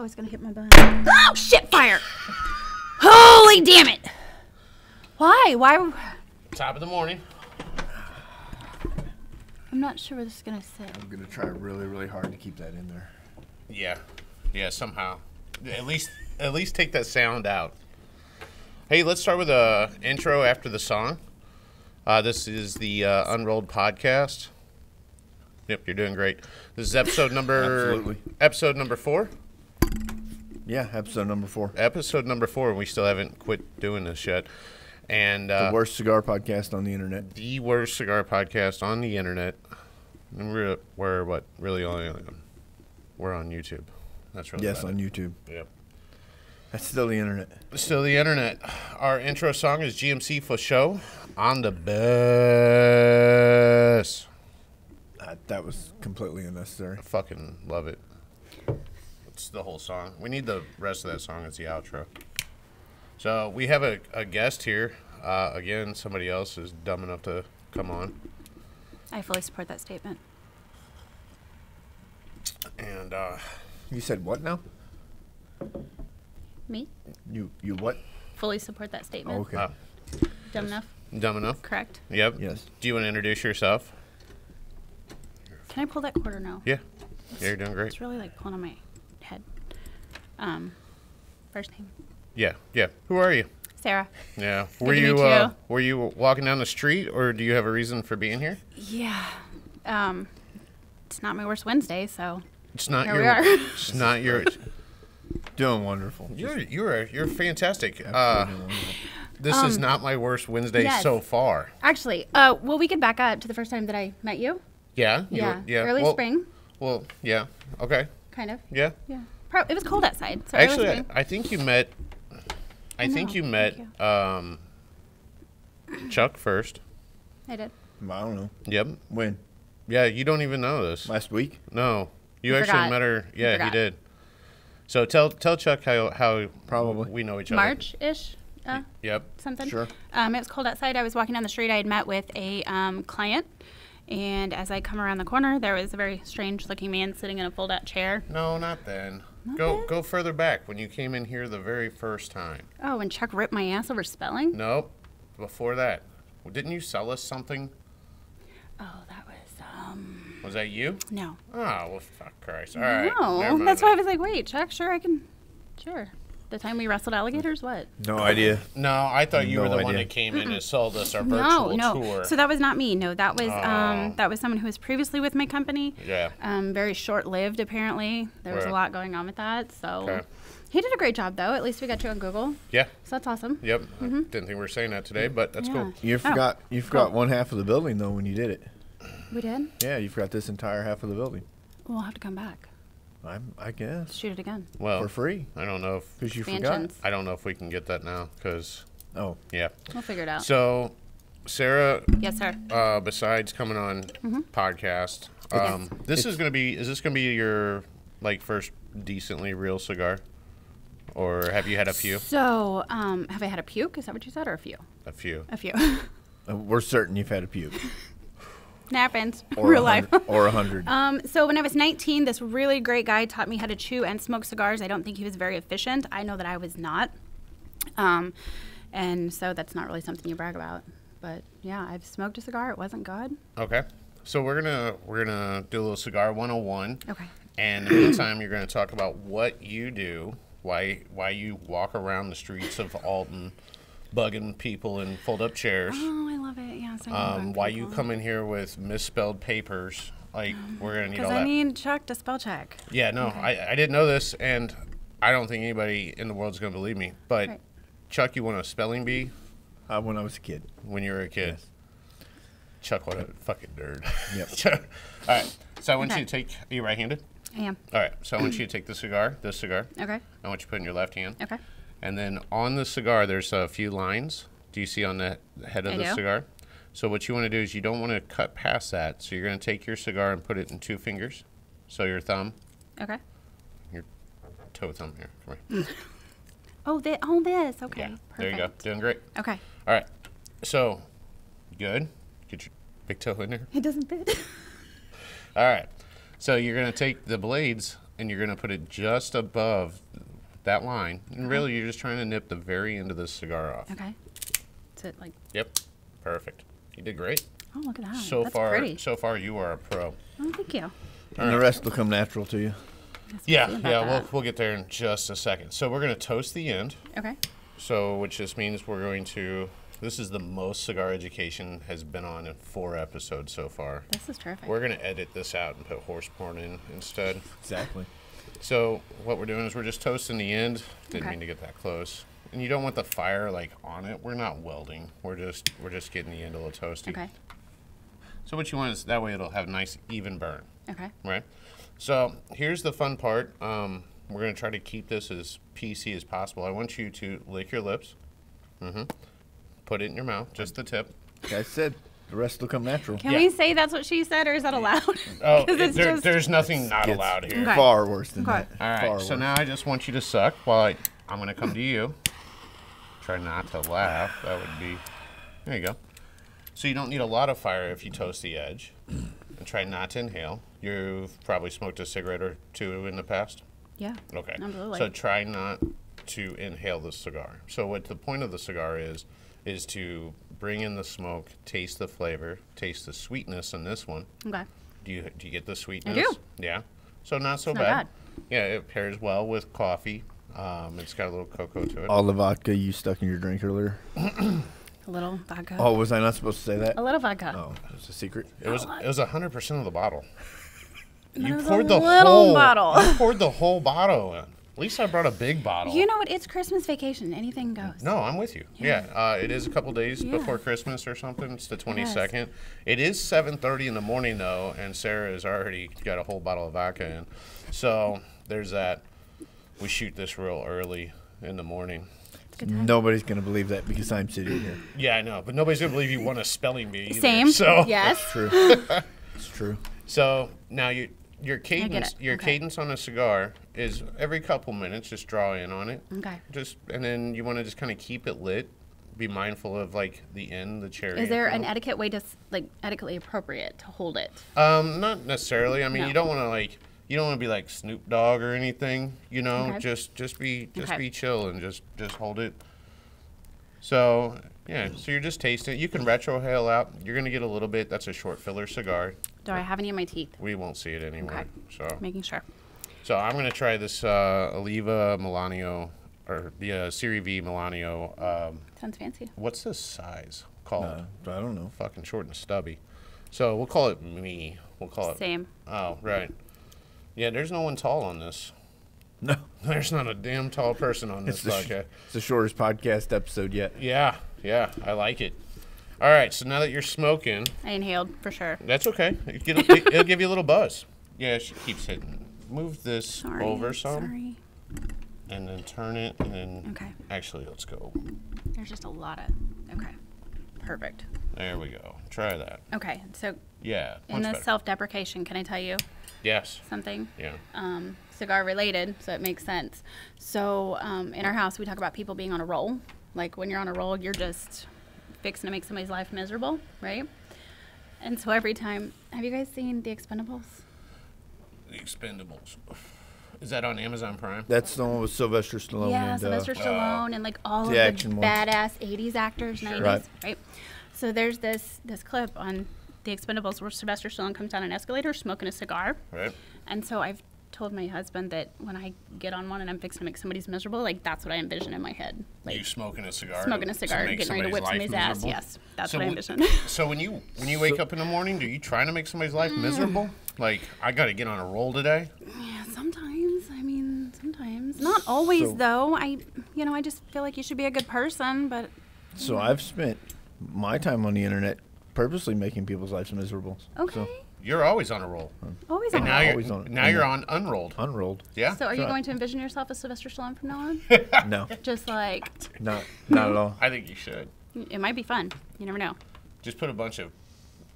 was going to hit my butt. Oh, shit, fire. Holy damn it. Why? Why? Top of the morning. I'm not sure what this is going to say. I'm going to try really, really hard to keep that in there. Yeah. Yeah, somehow. At least take that sound out. Hey, let's start with a intro after the song. This is the Unrolled podcast. Yep, you're doing great. This is episode number... Absolutely. Episode number 4? Yeah, episode number 4. Episode number 4, and we still haven't quit doing this yet. And the worst cigar podcast on the internet. The worst cigar podcast on the internet. And we're what? Really only on... We're on YouTube. That's really Yes, on YouTube. Yep. That's still the internet. Still the internet. Our intro song is GMC for Show on the Best. That was completely unnecessary. I fucking love it. It's the whole song. We need the rest of that song as the outro. So we have a guest here. Again, somebody else is dumb enough to come on. I fully support that statement. And You said what now? Me? You what? Fully support that statement. Oh, okay. Dumb enough? Dumb enough? Correct. Yep. Yes. Do you want to introduce yourself? Can I pull that quarter now? Yeah. Yeah, you're doing great. It's really like pulling on my head. First name. Yeah. Yeah. Who are you? Sarah. Yeah. Good to meet you. Were you walking down the street, or do you have a reason for being here? Yeah. It's not my worst Wednesday, so It's not here your. we are. It's not your. Doing wonderful. You're fantastic. Absolutely wonderful. This is not my worst Wednesday yes. so far. Actually, well, we could back up to the first time that I met you. Yeah. Yeah. Yeah. Early spring. Well, yeah. Okay. Kind of. Yeah. Yeah. It was cold outside. So early Actually, spring. I think you met. I think you met Chuck first. I did. I don't know. Yep. When? Yeah, you don't even know this. Last week? No, you I actually forgot. met her. I Yeah, he forgot. did. So tell Chuck how Probably. we know each other. March-ish. Yep. Something. Sure. It was cold outside. I was walking down the street. I had met with a client, and as I come around the corner, there was a very strange-looking man sitting in a fold-out chair. No, not then. Not Go then? go further back when you came in here the very first time. Oh, and Chuck ripped my ass over spelling? Nope. Before that, didn't you sell us something? Oh, that was, Was that you? no. Oh, well, fuck Christ. All right. Never No, mind that's why I then. was like, wait, Chuck, sure, I can, sure. The time we wrestled alligators, what? No idea. No, I thought you were No the one idea. that came in and sold us our No, virtual no. tour. So that was not me. No, that was Oh. that was someone who was previously with my company. Yeah. Very short-lived, apparently. There was a Right. lot going on with that. So Okay. he did a great job, though. At least we got you on Google. Yeah. So that's awesome. Yep. I didn't think we were saying that today, but that's Yeah. cool. You forgot one half of the building, though, when you did it. We did. Yeah, you forgot this entire half of the building. We'll have to come back. I guess. Shoot it again. Well, For free. I don't know if Because you forgot. Expansions. I don't know if we can get that now because Oh. yeah. We'll figure it out. So, Sarah, Yes, sir. besides coming on podcast, Yes. this is gonna be. Is this gonna be your first decently real cigar, or have you had a few? So, have I had a puke? Is that what you said, or a few? A few. A few. We're certain you've had a puke. Happens. Or Real life. 100 Or 100. So when I was 19, this really great guy taught me how to chew and smoke cigars. I don't think he was very efficient. I know that I was not. And so that's not really something you brag about. But yeah, I've smoked a cigar. It wasn't good. Okay. So we're gonna do a little cigar 101. Okay. And in the meantime, you're gonna talk about what you do, why you walk around the streets of Alton, bugging people in fold-up chairs. Oh, I love it. Yeah. So I know Why you people. come in here with misspelled papers. Like, we're going to need all Because that. I need Chuck to spell check. Yeah, no, I didn't know this, and I don't think anybody in the world is going to believe me. But, Right. Chuck, you want a spelling bee When I was a kid. when you were a kid? Yes. Chuck, what a fucking nerd. Yep. Chuck. All right, so I want Okay. you to take, are you right-handed? I am. All right, so I want you to take this cigar. Okay. I want you to put it in your left hand. Okay. And then on the cigar, there's a few lines. Do you see on the head of I the do. cigar? So what you want to do is you don't want to cut past that. So you're going to take your cigar and put it in 2 fingers. So your thumb, Okay. your toe thumb here. Come here. Oh, this. Okay. Yeah, Perfect. there you go. Doing great. Okay. All right. So, good. Get your big toe in there. It doesn't fit. All right. So you're going to take the blades and you're going to put it just above that line. And really, you're just trying to nip the very end of this cigar off. Okay. Is it like? Yep. Perfect. You did great. Oh, look at that. So That's pretty. so far, you are a pro. Oh, thank you. And the rest will come natural to you. Yeah. We'll get there in just a second. So we're going to toast the end. Okay. So, which just means we're going to. This is the most cigar education has been on in 4 episodes so far. This is terrific. We're going to edit this out and put horse porn in instead. Exactly. So what we're doing is we're just toasting the end. Didn't Okay. mean to get that close. And you don't want the fire like on it. We're not welding. We're just getting the end a little toasty. Okay. So what you want is that way it'll have nice even burn. Okay. Right. So here's the fun part. We're going to try to keep this as PC as possible. I want you to lick your lips. Put it in your mouth, just the tip. Like I said, the rest will come natural. Can we say that's what she said, or is that allowed? Oh, 'Cause it's just- there's nothing not Gets allowed here. Okay. Far worse than Okay. that. All right, Far so worse. now I just want you to suck while I'm going to come to you. Try not to laugh. That would be... There you go. So you don't need a lot of fire if you toast the edge. And try not to inhale. You've probably smoked a cigarette or 2 in the past? Yeah. Okay. Absolutely. So try not to inhale the cigar. So what the point of the cigar is to bring in the smoke, taste the flavor, taste the sweetness in this one. Okay. Do you get the sweetness? do. Yeah. So not so It's not bad. bad. Yeah, it pairs well with coffee. It's got a little cocoa to it. All the vodka you stuck in your drink earlier. A little vodka. Oh, was I not supposed to say that? A little vodka. Oh, it's a secret. It was 100% of the bottle. It You was poured a the little whole bottle. You poured the whole bottle in. At least I brought a big bottle. You know what? It's Christmas vacation. Anything goes. No, I'm with you. Yeah, it is a couple days Yeah. before Christmas or something. It's the 22nd. It is 7:30 in the morning though, and Sarah has already got a whole bottle of vodka in. So there's that. We shoot this real early in the morning. It's a good time. Nobody's going to believe that because I'm sitting here. Yeah, I know, but nobody's gonna believe you won a spelling bee. Either. Same. So Yes. True. It's true. So now your cadence, it. your Okay. cadence on a cigar is every couple minutes. Just draw in on it. Okay. And then you want to just kind of keep it lit. Be mindful of like the end, the cherry. Is there an end. etiquette way to etiquettely appropriate to hold it? Not necessarily. I mean, No. you don't want to you don't want to be like Snoop Dogg or anything. You know, Okay. just be Okay. chill and just hold it. So yeah, so you're just tasting it. You can retrohale out. You're gonna get a little bit. That's a short filler cigar. Do I have any in my teeth? We won't see it anymore. Okay. So Making sure. I'm gonna try this Oliva Milanio or the Serie V Milanio. Sounds fancy. What's this size called? I don't know. Fucking short and stubby. So we'll call it me. We'll call it. Same. Oh, right. Yeah, there's no one tall on this. No. There's not a damn tall person on this It's the, podcast. it's the shortest podcast episode yet. Yeah, I like it. All right, so now that you're smoking, I inhaled for sure. that's okay. It'll give you a little buzz. Yeah, she keeps hitting. Move this Sorry. over some, Sorry. and then turn it, and then. Okay. Actually, let's go. There's just a lot of. Okay. Perfect. There we go. Try that. Okay. So Yeah. in much the better. self-deprecation, can I tell you Yes. something? Yeah. Cigar related, so it makes sense. So in our house, we talk about people being on a roll. Like when you're on a roll, you're just fixing to make somebody's life miserable, right? And so every time, have you guys seen The Expendables? The Expendables. Is that on Amazon Prime? That's the one with Sylvester Stallone. Yeah, and, Sylvester Stallone and like all of the the action ones. badass 80s actors, 90s, Right. So there's this clip on The Expendables where Sylvester Stallone comes down an escalator smoking a cigar. Right. And so I've told my husband that when I get on one and I'm fixing to make somebody's miserable, like that's what I envision in my head. Like You smoking a cigar? smoking a to cigar, make getting ready to whip somebody's somebody's life ass. miserable? Yes, that's So what I when- envision. So when you wake up in the morning, do you trying to make somebody's life miserable? Like, I got to get on a roll today? Yeah, sometimes. I mean, sometimes. Not always, So- though. I just feel like you should be a good person, but So I've spent my time on the internet purposely making people's lives miserable. okay. So, You're always on a roll. Always And on now a roll. always on it. now you're on Unrolled. unrolled. Yeah? So are you Right. going to envision yourself as Sylvester Stallone from now on? No, Just like, not at all. I think you should. it might be fun. You never know. Just put a bunch of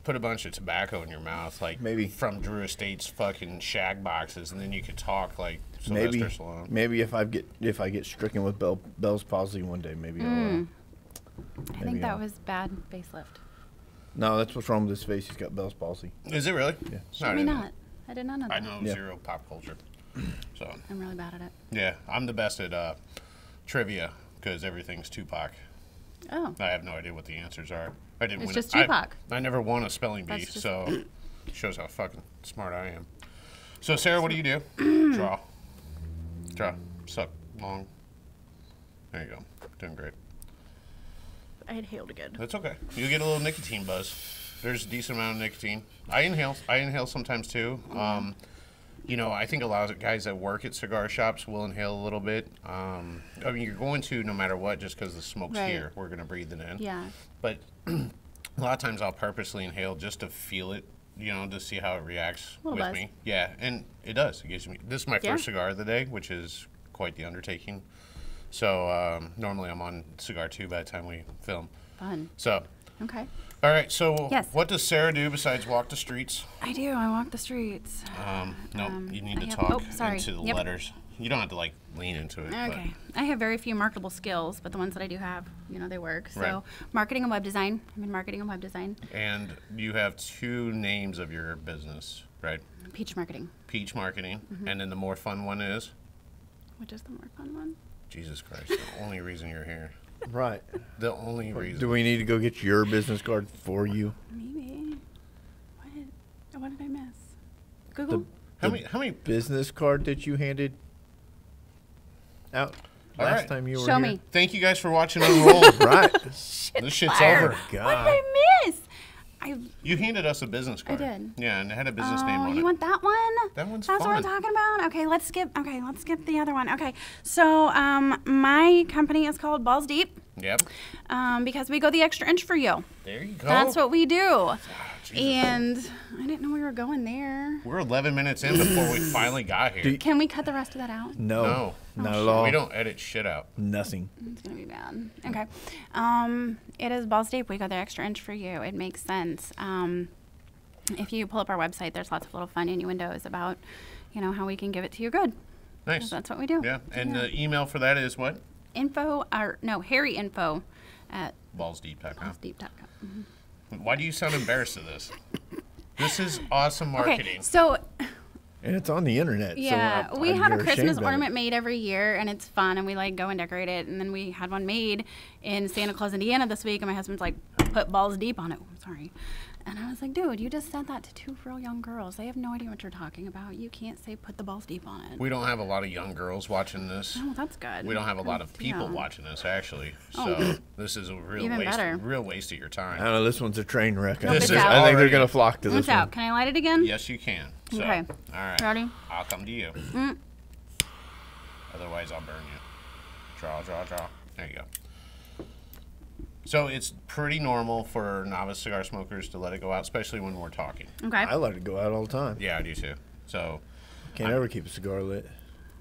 tobacco in your mouth, like Maybe. from Drew Estate's fucking shag boxes, and then you could talk like Sylvester Maybe, Stallone. maybe if I get stricken with Bell's palsy one day, maybe. I think Maybe that I'll- was bad facelift. No, that's what's wrong with his face. He's got Bell's palsy. Is it really? Yeah. No, I Maybe didn't know. not. I did not know that. I know Yeah. zero pop culture. So I'm really bad at it. yeah, I'm the best at trivia because everything's Tupac. Oh. I have no idea what the answers are. I didn't It's win. just Tupac. I never won a spelling bee, That's just- so shows how fucking smart I am. So Sarah, what do you do? Draw. Suck. Long. There you go. Doing great. I inhaled again. That's okay. You get a little nicotine buzz. There's a decent amount of nicotine. I inhale sometimes too. You know, I think a lot of guys that work at cigar shops will inhale a little bit. I mean, you're going to no matter what, just because the smoke's Right. here. We're going to breathe it in. Yeah. But a lot of times I'll purposely inhale just to feel it, you know, to see how it reacts Little with buzz. me. Yeah, and it does. It gives me. This is my Yeah. first cigar of the day, which is quite the undertaking. So normally I'm on cigar 2 by the time we film. Fun. So, Okay. all right. So, Yes. what does Sarah do besides walk the streets? I do. I walk the streets. No, you need I to have- talk oh, sorry. into the Yep. letters. You don't have to like lean into it. Okay. I have very few marketable skills, but the ones that I do have, you know, they work. So, Right. marketing and web design. I'm in marketing and web design. But, and you have 2 names of your business, right? Peach marketing. Peach Marketing, Mm-hmm. and then the more fun one is Which is the more fun one? Jesus Christ. The only reason you're here. Right. The only reason. Do we need to go get your business card for you? Maybe. What did I miss? Google? How many? Business card that you handed out All last right. time you were Show here? me. Thank you guys for watching Unrolled. Right. This shit's Fire. over. What did God. I miss? You handed us a business card. did. Yeah, and it had a business name Oh, on you it. want that one? That one's That's what I'm fun. talking about. Okay, let's skip the other one. Okay, so my company is called Balls Deep Yep. because we go the extra inch for you. There you go. That's what we do. Jesus. And I didn't know we were going there. We're 11 minutes in before we finally got here. Do you- Can we cut the rest of that out? No. No. Not at all. We don't edit shit out. Nothing. It's gonna be bad. Okay. It is Balls Deep. We go the extra inch for you. It makes sense. If you pull up our website, there's lots of little fun innuendos about, you know, how we can give it to you good. Nice. That's what we do. Yeah. And the email for that is what? Harry info at Ballsdeep.com. ballsdeep.com. Why do you sound embarrassed of this? This is awesome marketing. Okay, so And it's on the internet. yeah, so we have a you're Christmas ashamed of it. ornament made every year, and it's fun, and we like go and decorate it. And then we had one made in Santa Claus, Indiana this week, and my husband's like, put Balls Deep on it. Sorry. And I was like, dude, you just said that to 2 real young girls. They have no idea what you're talking about. You can't say put the balls deep on it. We don't have a lot of young girls watching this. Oh, that's good. We don't have a lot of people Yeah. watching this, actually. Oh. So this is a Even better. real waste of your I time. don't know. This one's a train wreck. Nope, This it's is out. I think already- they're going to flock to this It's one. out. Can I light it again? Yes, you can. So, Okay. All right. Ready? I'll come to you. Otherwise, I'll burn you. Draw. There you go. So it's pretty normal for novice cigar smokers to let it go out, especially when we're talking. Okay. I let it go out all the time. Yeah, I do too. So Can't ever keep a cigar lit.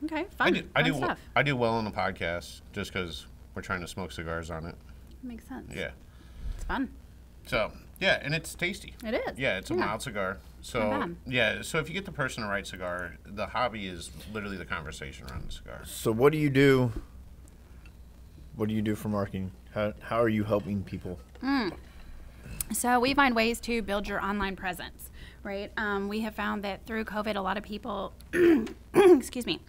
Okay. Fun. Fun stuff. I do well on the podcast just because we're trying to smoke cigars on it. Makes sense. Yeah. It's fun. So yeah, and it's tasty. It is. Yeah, it's a mild cigar. So Not bad. yeah, so if you get the person to write cigar, the hobby is literally the conversation around the cigar. So what do you do? What do you do for marketing? How are you helping people? So we find ways to build your online presence, right? We have found that through COVID, a lot of people, excuse me,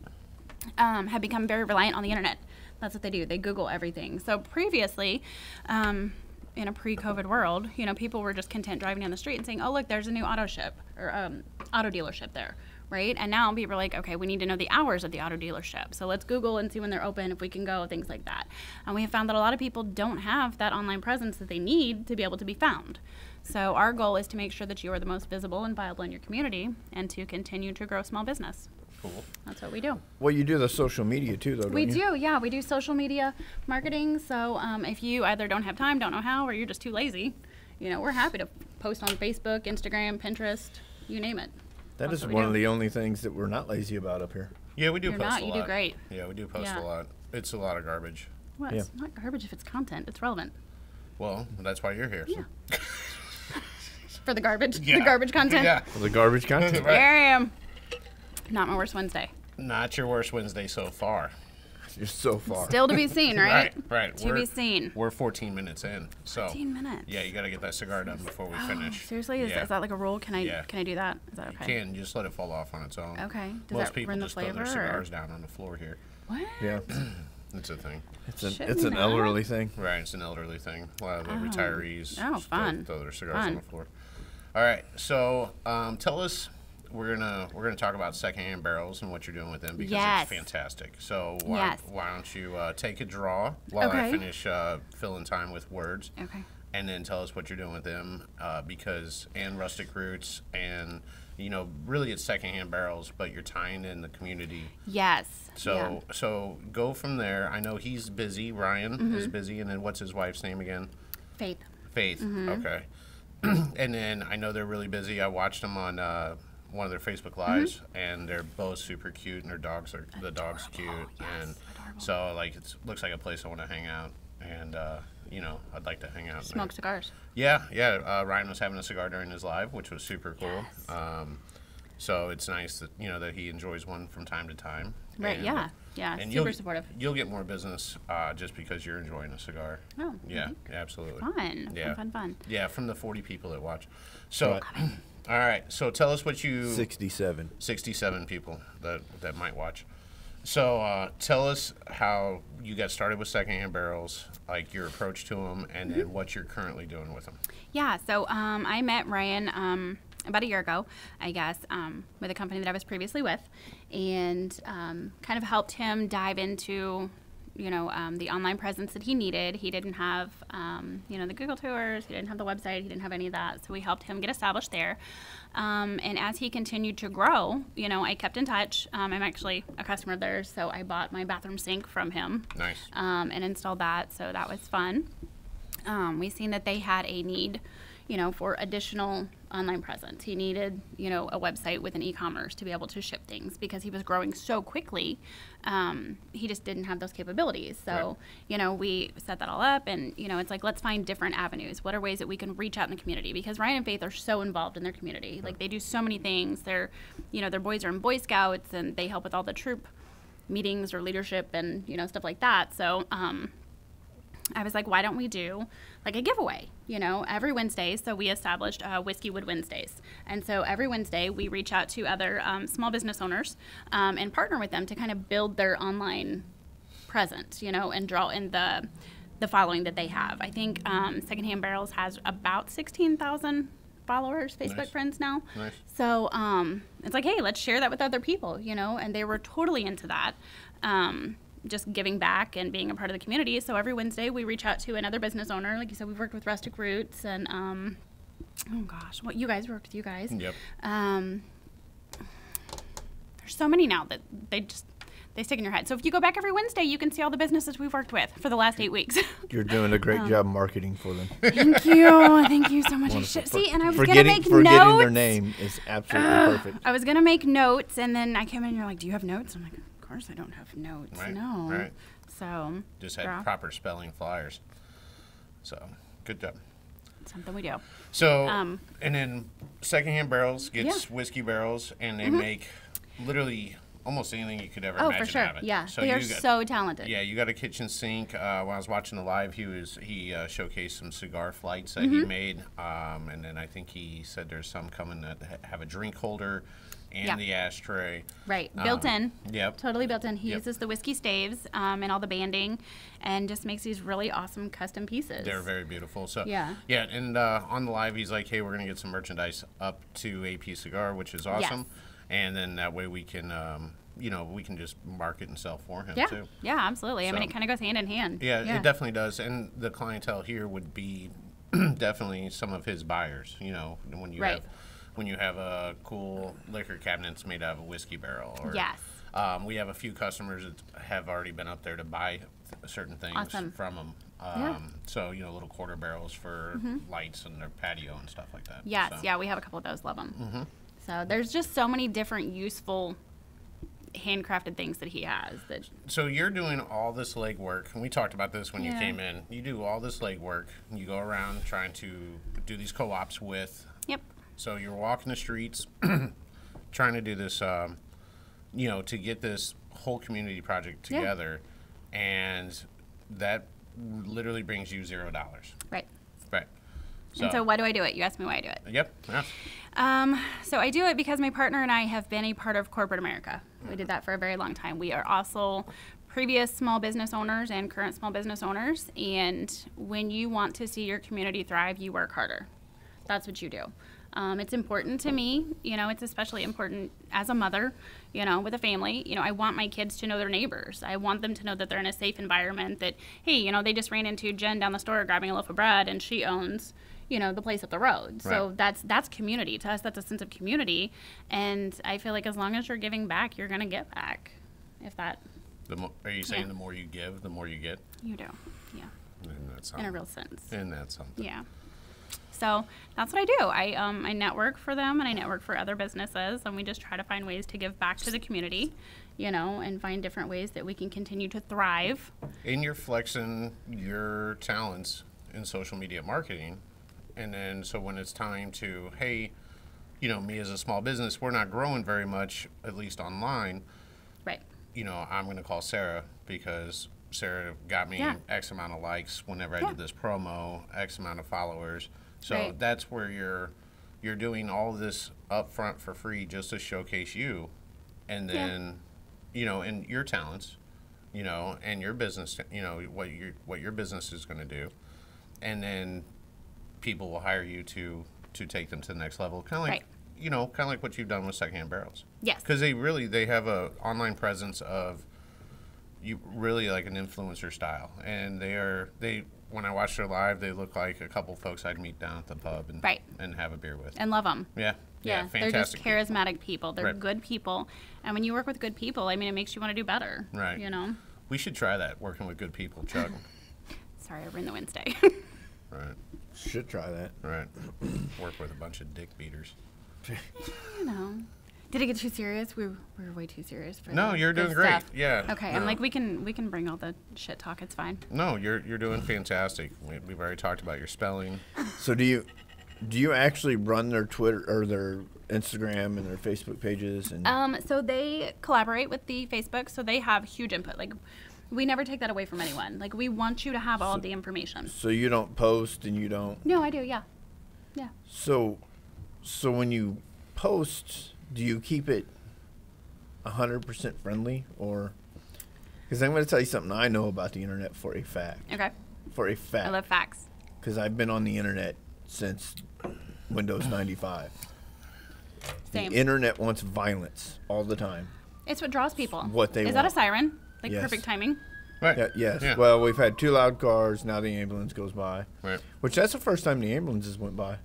have become very reliant on the internet. That's what they do. They Google everything. So previously, in a pre-COVID world, you know, people were just content driving down the street and saying, "Oh, look, there's a new auto dealership there." Right? And now people are like, okay, we need to know the hours of the auto dealership. So let's Google and see when they're open, if we can go, things like that. And we have found that a lot of people don't have that online presence that they need to be able to be found. So our goal is to make sure that you are the most visible and viable in your community and to continue to grow small business. Cool. That's what we do. Well, you do the social media too, though, don't We you? do, yeah. We do social media marketing. So if you either don't have time, don't know how, or you're just too lazy, you know, we're happy to post on Facebook, Instagram, Pinterest, you name it. That That's is what we one do. of the only things that we're not lazy about up here. Yeah, we do You're post not, a you lot. do great. Yeah, we do post Yeah. a lot. It's a lot of garbage. Well, Yeah. it's not garbage if it's content. It's relevant. Well, that's why you're here. Yeah. For the garbage, Yeah. the garbage content. Yeah. Well, the garbage content. Right. There I am. Not my worst Wednesday. Not your worst Wednesday so far. You're so far. Still to be seen, right? Right. To be seen. We're 14 minutes in. So 14 minutes. Yeah, you got to get that cigar done before we finish. Seriously? Is that like a rule? Can I do that? Is that okay? You can. Just let it fall off on its own. Okay. Does Most that people ruin the just throw flavor? their cigars down on the floor here. What? Yeah. It's a thing. It's an elderly thing. Right, it's an elderly thing. A lot of the retirees fun. throw their cigars on the floor. All right, so tell us. We're gonna talk about Secondhand Barrels and what you're doing with them because it's fantastic. So why don't you take a draw while I finish filling time with words? Okay. And then tell us what you're doing with them and Rustic Roots and really it's Secondhand Barrels, but you're tying in the community. Yes. So go from there. I know he's busy. Ryan is busy, and then what's his wife's name again? Faith. Okay. And then I know they're really busy. I watched them on one of their Facebook Lives, and they're both super cute, and the dog's cute, and adorable. so like it looks like a place I want to hang out, and I'd like to hang out. Smoke cigars. Yeah. Ryan was having a cigar during his live, which was super cool. Yes. So it's nice that that he enjoys one from time to time. Right. And, and super supportive. You'll get more business just because you're enjoying a cigar. Oh. Yeah, absolutely. Fun. Yeah. Fun. Yeah, from the 40 people that watch. So, all right. So tell us what you. 67 people that might watch. So tell us how you got started with Secondhand Barrels, like your approach to them, and then what you're currently doing with them. Yeah. So I met Ryan about a year ago, I guess, with a company that I was previously with, and kind of helped him dive into, the online presence that he needed. He didn't have, the Google tours. He didn't have the website. He didn't have any of that. So we helped him get established there. And as he continued to grow, I kept in touch. I'm actually a customer of theirs, so I bought my bathroom sink from him. Nice. And installed that, so that was fun. We seen that they had a need, for additional online presence. He needed, a website with an e-commerce to be able to ship things because he was growing so quickly. He just didn't have those capabilities. So, we set that all up and, it's like, let's find different avenues. What are ways that we can reach out in the community? Because Ryan and Faith are so involved in their community. Like, they do so many things. Their boys are in Boy Scouts and they help with all the troop meetings or leadership and, stuff like that. So, I was like, why don't we do like a giveaway, every Wednesday. So we established Whiskey Wood Wednesdays. And so every Wednesday we reach out to other small business owners and partner with them to kind of build their online presence, and draw in the following that they have. I think Secondhand Barrels has about 16,000 followers, Facebook friends now. Nice. So it's like, hey, let's share that with other people, and they were totally into that. Just giving back and being a part of the community. So every Wednesday we reach out to another business owner. Like you said, we've worked with Rustic Roots and you guys worked with you guys. Yep. There's so many now that they stick in your head. So if you go back every Wednesday, you can see all the businesses we've worked with for the last 8 weeks. You're doing a great job marketing for them. Thank you so much. See, and I was gonna make notes. Forgetting their name is absolutely perfect. I was gonna make notes, and then I came in and you're like, "Do you have notes?" I'm like, "Of course I don't have notes. Right, no." right. So just had proper spelling flyers. So good job. Something we do. So and then Secondhand Barrels gets whiskey barrels, and they make literally almost anything you could ever imagine for sure. having. Yeah, So they are so talented. Yeah, you got a kitchen sink. When I was watching the live, he showcased some cigar flights that he made, and then I think he said there's some coming that have a drink holder and the ashtray. Right, built in. Yep. Totally built in. He uses the whiskey staves and all the banding, and just makes these really awesome custom pieces. They're very beautiful. So yeah, and on the live, he's like, "Hey, we're gonna get some merchandise up to AP Cigar, which is awesome." Yes. And then that way we can, we can just market and sell for him too. Yeah, absolutely. So, I mean, it kind of goes hand in hand. Yeah, it definitely does. And the clientele here would be definitely some of his buyers. When you have a cool liquor cabinets made out of a whiskey barrel. Or, yes. We have a few customers that have already been up there to buy certain things from them. So, little quarter barrels for lights and their patio and stuff like that. Yes, we have a couple of those. Love them. So there's just so many different useful handcrafted things that he has. So you're doing all this legwork, and we talked about this when you came in. You do all this legwork, and you go around trying to do these co-ops with. Yep. So you're walking the streets, trying to do this, to get this whole community project together. and that literally brings you $0. Right. Right. And so why do I do it? You asked me why I do it. Yep. Yeah. So I do it because my partner and I have been a part of corporate America. We did that for a very long time. We are also previous small business owners and current small business owners. And when you want to see your community thrive, you work harder. That's what you do. It's important to me, it's especially important as a mother, with a family. I want my kids to know their neighbors. I want them to know that they're in a safe environment, that, hey, they just ran into Jen down the store grabbing a loaf of bread and she owns, the place up the road. So Right. that's community. To us, that's a sense of community. And I feel like as long as you're giving back, you're going to get back. If that, Are you saying Yeah. the more you give, the more you get? you do. Yeah. Isn't that In something? a real sense. Isn't that something? Yeah. So that's what I do. I network for them and I network for other businesses, and we just try to find ways to give back to the community, and find different ways that we can continue to thrive. And you're flexing your talents in social media marketing. And then so when it's time to, hey, me as a small business, we're not growing very much, at least online. Right. I'm going to call Sarah because Sarah got me Yeah. X amount of likes whenever I Yeah. did this promo, X amount of followers. So Right. that's where you're doing all this up front for free just to showcase you, and then, and your talents, and your business, what your business is going to do, and then people will hire you to take them to the next level, kind of like Right. kind of like what you've done with Secondhand Barrels. Yes. Because they have a online presence of you really like an influencer style, and they when I watch their live, they look like a couple folks I'd meet down at the pub and Right. and have a beer with. And love them. Yeah, Yeah, fantastic. they're just charismatic people. They're Right. good people. And when you work with good people, it makes you want to do better. Right. We should try that, working with good people, Chuck. Sorry, I ruined the Wednesday. Right, Should try that. right. Work with a bunch of dick beaters. Did it get too serious? We were way too serious for No, the you're good doing great. stuff. Yeah. Okay, no. I'm like, we can bring all the shit talk. It's fine. No, you're doing fantastic. We've already talked about your spelling. So do you actually run their Twitter or their Instagram and their Facebook pages? And So they collaborate with the Facebook, so they have huge input. Like, we never take that away from anyone. Like, we want you to have all the information. so you don't post and you don't. No, I do. Yeah. Yeah. So when you post, do you keep it 100% friendly, or? Because I'm going to tell you something I know about the internet for a fact. Okay. For a I fact. love facts. Because I've been on the internet since Windows 95. Same. The internet wants violence all the time. It's what draws people. What they Is that a want. siren? Like, Yes. perfect timing? Right. Yeah, yes. Yeah. Well, we've had 2 loud cars. Now the ambulance goes by. Right. Which that's the first time the ambulances went by.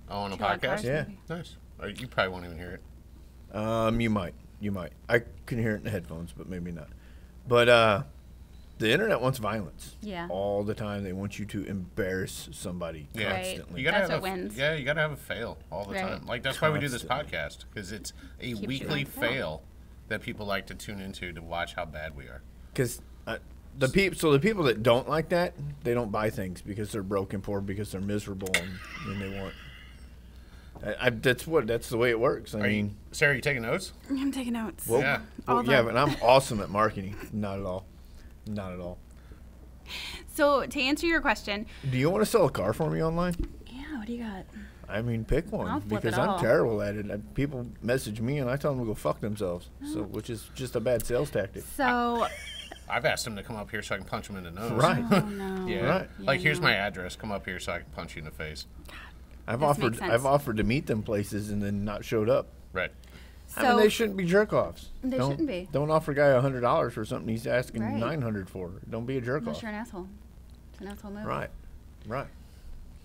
Oh, on a Two loud podcast? cars, Yeah. maybe. Nice. You probably won't even hear it. You might. I can hear it in the headphones, but maybe not. But the internet wants violence. Yeah. All the time. They want you to embarrass somebody Yeah. Right. constantly. You gotta That's have what wins. Yeah, you gotta have a fail all the Right. time. Like that's why we do this Constantly. podcast, because it's a you weekly on fail. fail that people like to tune into to watch how bad we are. Because the people that don't like that, they don't buy things because they're broken poor, because they're miserable, and they want. That's the way it works. I mean, Sarah, you taking notes? I'm taking notes. well, Yeah. yeah, but I'm awesome at marketing. Not at all. Not at all. So, to answer your question, Do you want to sell a car for me online? yeah, what do you got? I mean, pick one, I'll flip because it I'm all. terrible at it. People message me and I tell them to go fuck themselves. So, which is just a bad sales tactic. So, I've asked him to come up here so I can punch him in the nose. Right. oh no. Yeah. Right. Like, Yeah, here's no. my address. Come up here so I can punch you in the face. I've This offered makes sense. I've offered to meet them places and then not showed up. Right. So, I mean, they shouldn't be jerk offs. They don't, shouldn't be. Don't offer a guy $100 for something he's asking Right. $900 for. Don't be a jerk unless off. you're an asshole. It's an asshole move. Right. Right.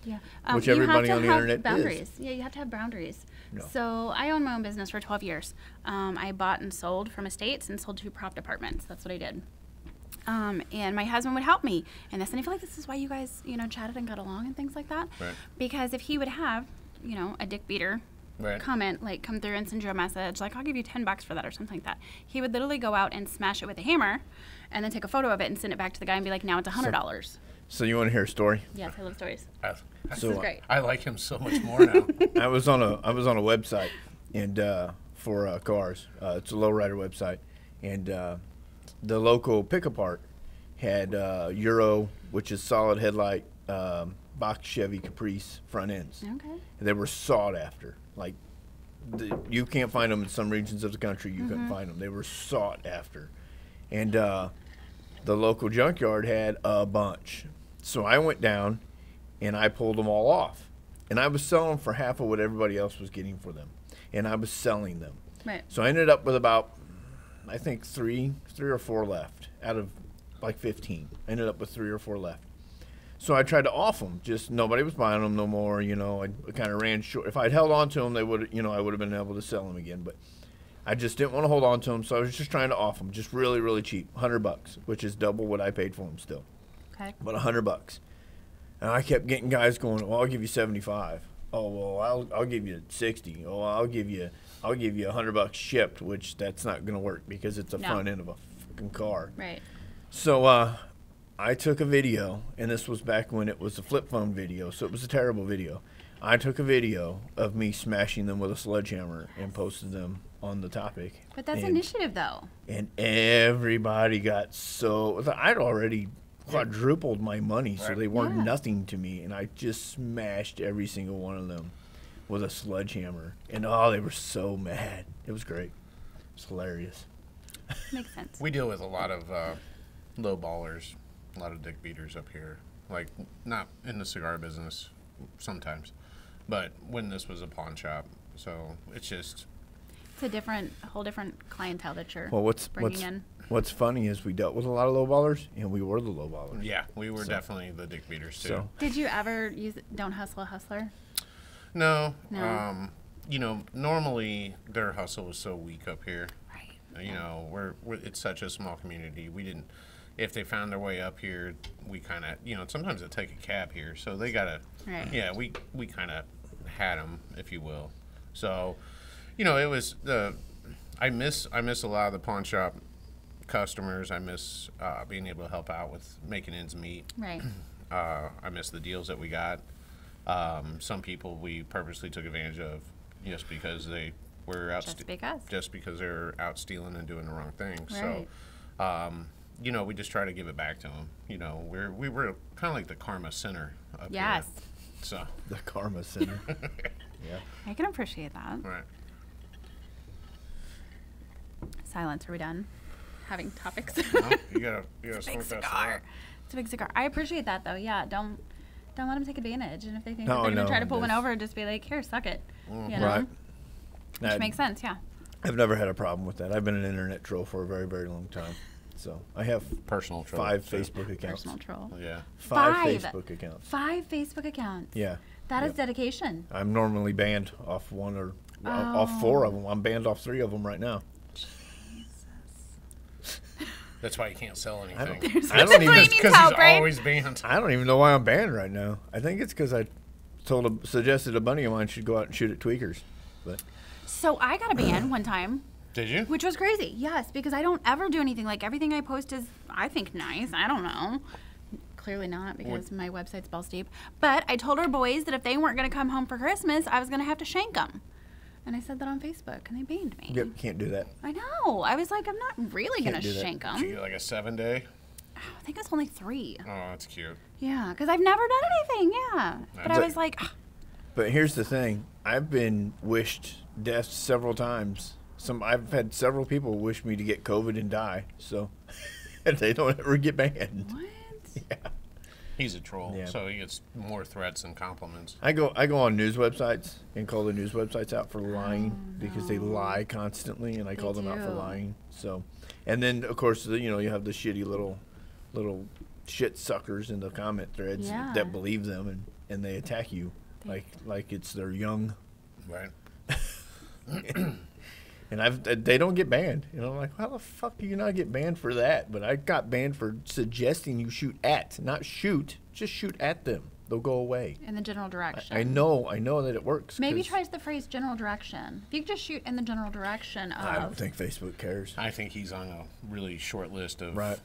Yeah. Which you everybody have on to the have internet is. boundaries. Yeah, you have to have boundaries. No. So I owned my own business for 12 years. I bought and sold from estates and sold to prop departments. That's what I did. And my husband would help me in this. And I feel like this is why you guys, chatted and got along and things like that. Right. Because if he would have, a dick beater Right. comment, like come through and send you a message, like I'll give you $10 for that or something like that. He would literally go out and smash it with a hammer and then take a photo of it and send it back to the guy and be like, now it's $100. So you want to hear a story? Yes, I love stories. So This is great. I like him so much more now. I was on a website and for cars. It's a lowrider website, and the local pick apart had Euro, which is solid headlight, box Chevy Caprice front ends. Okay. They were sought after. Like, you can't find them in some regions of the country. You couldn't find them. They were sought after. And the local junkyard had a bunch. So I went down and I pulled them all off. And I was selling them for half of what everybody else was getting for them. And I was selling them. Right. So I ended up with about, I think, three or four left out of like 15. I ended up with 3 or 4 left. So I tried to off them. Just nobody was buying them no more. You know, I kind of ran short. If I'd held on to them, they would, you know, I would have been able to sell them again. But I just didn't want to hold on to them, so I was just trying to off them, just really, really cheap, $100, which is double what I paid for them still. Okay. But $100. And I kept getting guys going, well, I'll give you 75. Oh, well, I'll give you 60. Oh, I'll give you $100 shipped, which that's not going to work because it's a front end of a fucking car. Right. So I took a video, and this was back when it was a flip phone video, so it was a terrible video. I took a video of me smashing them with a sledgehammer and posted them on the topic. But that's initiative, though. And everybody got so... I'd already quadrupled my money, so they weren't nothing to me, and I just smashed every single one of them with a sledgehammer. And, oh, they were so mad. It was great. It was hilarious. Makes sense. We deal with a lot of low ballers, a lot of dick beaters up here. Like, not in the cigar business sometimes, but when this was a pawn shop. So it's just... It's a whole different clientele that you're bringing in. What's funny is we dealt with a lot of low ballers, and we were the low ballers. Yeah, we were definitely the dick beaters, too. So. Did you ever use Don't Hustle a Hustler? No. You know, normally their hustle was so weak up here. Right. You know, it's such a small community. We didn't... If they found their way up here, we kind of, you know, sometimes they take a cab here, so they gotta, yeah, we kind of had them, if you will. So, you know, it was I miss a lot of the pawn shop customers. I miss being able to help out with making ends meet. Right. I miss the deals that we got. Some people we purposely took advantage of just because they were out. Just because they were out stealing and doing the wrong thing. Right. So. You know, we just try to give it back to them. You know, we were kind of like the karma center up here. So the karma center. Yeah. I can appreciate that. Right. Silence. Are we done having topics? No, you gotta smoke that cigar. It's a big cigar. I appreciate that though. Yeah. Don't let them take advantage. And if they think that they're gonna try to pull one over, just be like, here, suck it. You know. Right. Which makes sense. Yeah. I've never had a problem with that. I've been an internet troll for a very, very long time. So I have personal troll. 5 Facebook accounts. Personal troll. Yeah. 5 Facebook accounts. 5 Facebook accounts. Yeah. That is dedication. I'm normally banned off one or off 4 of them. I'm banned off 3 of them right now. Jesus. That's why you can't sell anything. I don't even because he's always banned. I don't even know why I'm banned right now. I think it's because I suggested a buddy of mine should go out and shoot at tweakers. But so I got a ban one time. Did you? Which was crazy, yes, because I don't ever do anything. Like, everything I post is, I think, nice. I don't know. Clearly not, because my website's balls deep. But I told our boys that if they weren't going to come home for Christmas, I was going to have to shank them. And I said that on Facebook, and they banned me. Yep, can't do that. I know. I was like, I'm not really going to shank them. Did you get like a 7-day? I think it was only 3. Oh, that's cute. Yeah, because I've never done anything, yeah. But I was like... But here's the thing. I've been wished death several times. I've had several people wish me to get COVID and die, so they don't ever get banned. What? Yeah. He's a troll, so he gets more threats than compliments. I go on news websites and call the news websites out for lying because they lie constantly, and I call them out for lying. So, and then of course you have the shitty little shit suckers in the comment threads that believe them and they attack you like it's their young. Right. And they don't get banned. You know, like, how the fuck do you not get banned for that? But I got banned for suggesting you shoot at, not shoot, just shoot at them. They'll go away. In the general direction. I know that it works. Maybe try the phrase general direction. If you could just shoot in the general direction of... I don't think Facebook cares. I think he's on a really short list of, like...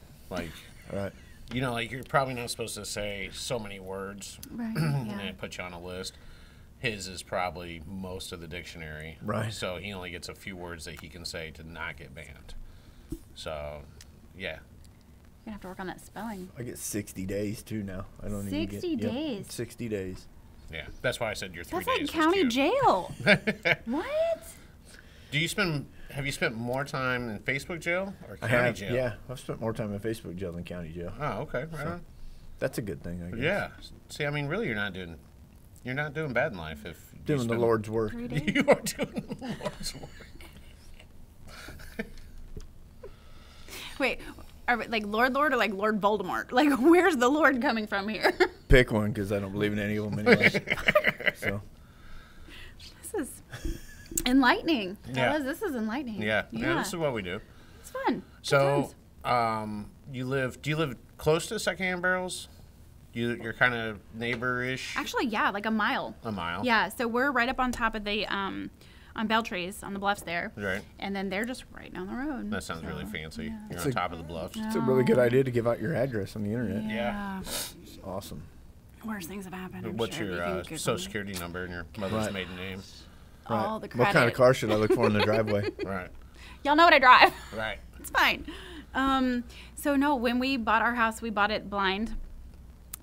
Right. You know, like, you're probably not supposed to say so many words. Right, And it puts you on a list. His is probably most of the dictionary. Right. So he only gets a few words that he can say to not get banned. So, yeah. gonna have to work on that spelling. I get 60 days too now. I don't even get 60 days. Yep, 60 days. Yeah, that's why I said your 3 That's days. like county was cute. jail. What? Have you spent more time in Facebook jail or I county have, jail? yeah. I've spent more time in Facebook jail than county jail. Oh, okay, right on. That's a good thing, I guess. Yeah. See, I mean, really, you're not doing bad in life if you Doing the spend- Lord's work. 3 days? You are doing the Lord's work. Wait, are we, like Lord or like Lord Voldemort? Like, where's the Lord coming from here? Pick one, because I don't believe in any of them anyway. So, This is enlightening. Yeah. Fellas, this is enlightening. Yeah. This is what we do. It's fun. Good So, times. do you live close to Secondhand Barrels? You're kind of neighbor-ish? Actually, yeah, like a mile. A mile? Yeah, so we're right up on top of the on Beltrees on the bluffs there. Right. And then they're just right down the road. That sounds really So, fancy. yeah. You're It's on a- top of the bluffs. it's a really good idea to give out your address on the internet. Yeah. It's awesome. Worse things have happened. I'm What's sure. your You can Google social me. security number and your mother's Right. maiden name? All the What credit. kind of car should I look for in the driveway? Right. Y'all know what I drive. Right. It's fine. So no, when we bought our house, we bought it blind.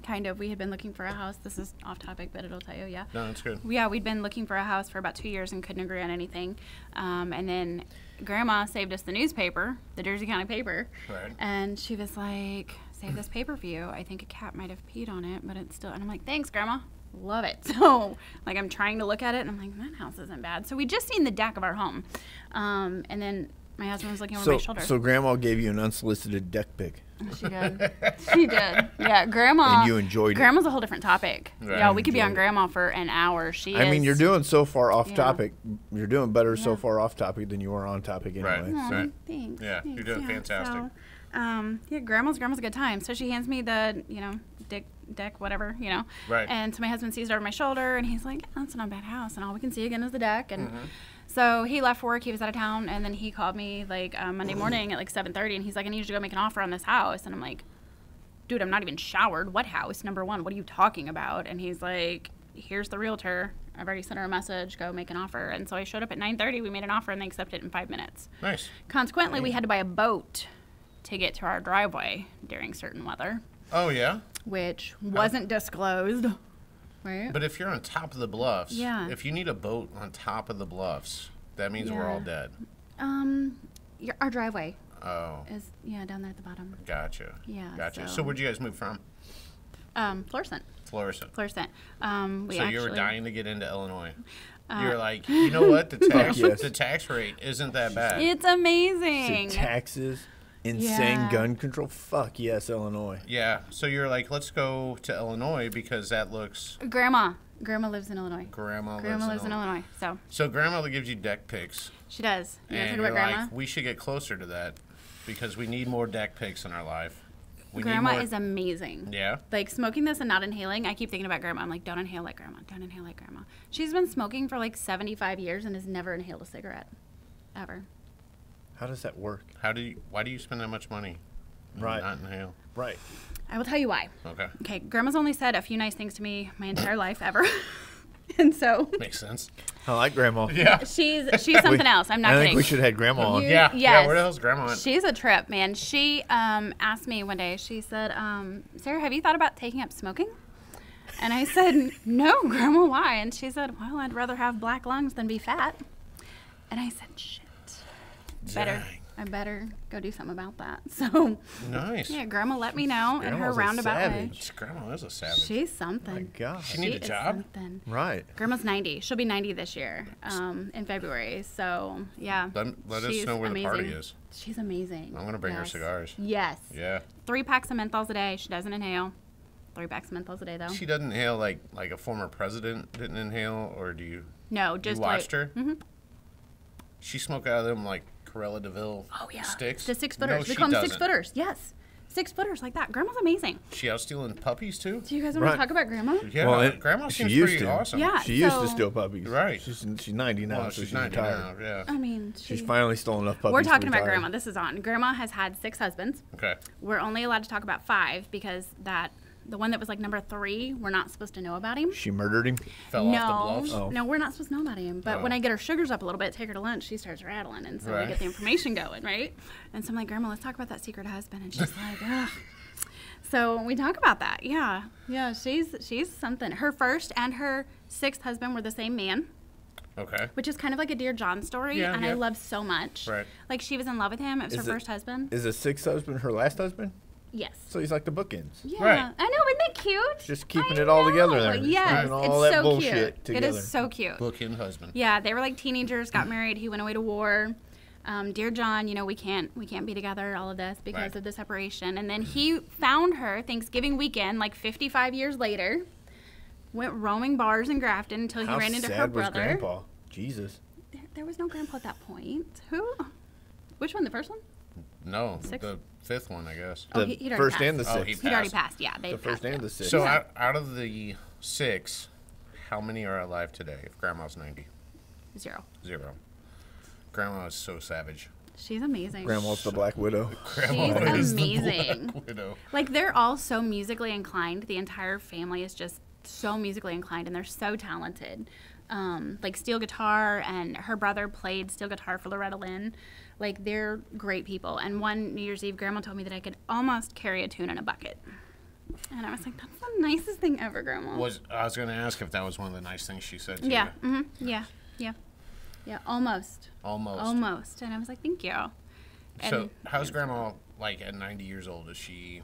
Kind of. We had been looking for a house. This is off topic, but it'll tell you, yeah. No, that's good. Yeah, we'd been looking for a house for about 2 years and couldn't agree on anything. And then Grandma saved us the newspaper, the Jersey County paper. Right. And she was like, save this paper for you. I think a cat might have peed on it, but it's still... And I'm like, thanks, Grandma. Love it. So, like, I'm trying to look at it, and I'm like, that house isn't bad. So we just seen the deck of our home. And then my husband was looking over my shoulder. So Grandma gave you an unsolicited deck pic. She did. She did. Yeah, Grandma. And you enjoyed it. Grandma's a whole different topic. Right. Yeah, we could be on Enjoyed it. Grandma for an hour. She I mean, is- you're doing so far off Yeah. topic. You're doing better so Yeah. far off topic than you were on topic anyway. Right. Aw, Right. Thanks. Yeah, you're thanks, doing fantastic. So, yeah, Grandma's a good time. So she hands me the, deck, whatever, Right. And so my husband sees it over my shoulder, and he's like, "That's not a bad house." And all we can see again is the deck. And Mm-hmm. so he left for work. He was out of town, and then he called me like Monday morning at like 7:30, and he's like, "I need you to go make an offer on this house." And I'm like, "Dude, I'm not even showered. What house? Number one, what are you talking about?" And he's like, "Here's the realtor. I've already sent her a message. Go make an offer." And so I showed up at 9:30. We made an offer, and they accepted it in 5 minutes. Nice. Consequently, we had to buy a boat to get to our driveway during certain weather, Oh, yeah? which wasn't disclosed. Right? But if you're on top of the bluffs, Yeah. if you need a boat on top of the bluffs, that means we're Yeah. all dead. Our driveway Oh, is down there at the bottom. gotcha. Yeah, Gotcha. So so- where'd you guys move from? Florissant. Florissant. Florissant. We So actually, you were dying to get into Illinois. You're like, you know what? yes. The tax rate isn't that bad. It's So amazing. taxes, insane Yeah. gun control. Fuck yes, Illinois. Yeah. So you're like, let's go to Illinois because that looks. Grandma lives in Illinois. Grandma Lives in Illinois. So So grandma gives you deck pics, she does. You want to and talk you're about Grandma? like, we should get closer to that because we need more deck pics in our life. We need Grandma more- is amazing. Yeah. Like smoking this and not inhaling, I keep thinking about Grandma. I'm like, don't inhale like Grandma. Don't inhale like Grandma. She's been smoking for like 75 years and has never inhaled a cigarette. Ever. How does that work? Why do you spend that much money? and Right. Not inhale. Right. I will tell you why. Okay. Okay, Grandma's only said a few nice things to me my entire life ever. And so Makes sense. I like Grandma. Yeah. she's something else. I'm not I kidding. think we should have had Grandma on. You- Yeah. Yeah. yes. Where the hell's grandma at? She's a trip, man. She asked me one day, she said, Sarah, have you thought about taking up smoking? And I said, no, Grandma, why? And she said, well, I'd rather have black lungs than be fat. And I said, shit. Dang. I better go do something about that. So, Nice. yeah, Grandma let me know in her Grandma's a roundabout way. savage. Grandma is a savage. She's something. My God. She need a is job? something. Right. Grandma's 90. She'll be 90 this year in February. So, yeah. Let us she's know where the party amazing. is. She's amazing. I'm gonna bring her Yes. cigars. Yes. Yeah. 3 packs of menthols a day. She doesn't inhale. 3 packs of menthols a day, though. She doesn't inhale like a former president didn't inhale, or do you? No, You just watched like, her? She smoked out of them like Corella DeVille Oh yeah, sticks. the 6 No, footers. she We call them doesn't. 6 footers. Yes, 6 footers like that. Grandma's amazing. She out stealing puppies too? Do you guys want Right. to talk about Grandma? Yeah, Well, and Grandma she seems used pretty to. awesome. Yeah. She used to So- steal puppies. Right. She's 90 now, Well, so she's 90 retired. now. Yeah. I mean, She's finally stolen enough puppies. We're to talking about retire. Grandma. This is on. Grandma has had 6 husbands. Okay. We're only allowed to talk about 5 because that the one that was like number 3, we're not supposed to know about him. She murdered him. Fell off the bluffs. Oh. No, we're not supposed to know about him. But when I get her sugars up a little bit, take her to lunch, she starts rattling. And so we get the information going, right? And so I'm like, Grandma, let's talk about that secret husband. And she's like, ugh. So we talk about that. Yeah. Yeah, she's something. Her first and her 6th husband were the same man. Okay. Which is kind of like a Dear John story. And I love so much. Right. Like, she was in love with him. It was her first husband. Is the 6th husband her last husband? Yes. So he's like the bookends. Yeah. Right. I know. Isn't that cute? Just keeping it all together there. Yes. All It's that so bullshit cute. together. It is so cute. Bookend husband. Yeah, they were like teenagers, got married. He went away to war. Dear John, you know, we can't be together, all of this because of the separation. And then he found her Thanksgiving weekend, like 55 years later, went roaming bars in Grafton until he ran into her brother. Was Grandpa? Jesus. There was no grandpa at that point. Who? Which one? The first one? No, 6th? the 5th one, I guess. Oh, The he'd already first passed. and the 6th. Oh, he He'd already passed. passed. Yeah, they The first passed, and yeah. the 6th. So out of the 6, how many are alive today? If Grandma's 90, 0. 0. Grandma is so savage. She's amazing. Grandma's the Black Widow. Grandma She's is the amazing. Black Widow. Like, they're all so musically inclined. The entire family is just so musically inclined, and they're so talented. Like, steel guitar, and her brother played steel guitar for Loretta Lynn. Like, they're great people. And one New Year's Eve, Grandma told me that I could almost carry a tune in a bucket. And I was like, that's the nicest thing ever, Grandma. I was going to ask if that was one of the nice things she said to Yeah. you. Mm-hmm. Yeah. Yeah. Yeah. Almost. Almost. And I was like, thank you. So And how's Grandma, like, at 90 years old? Is she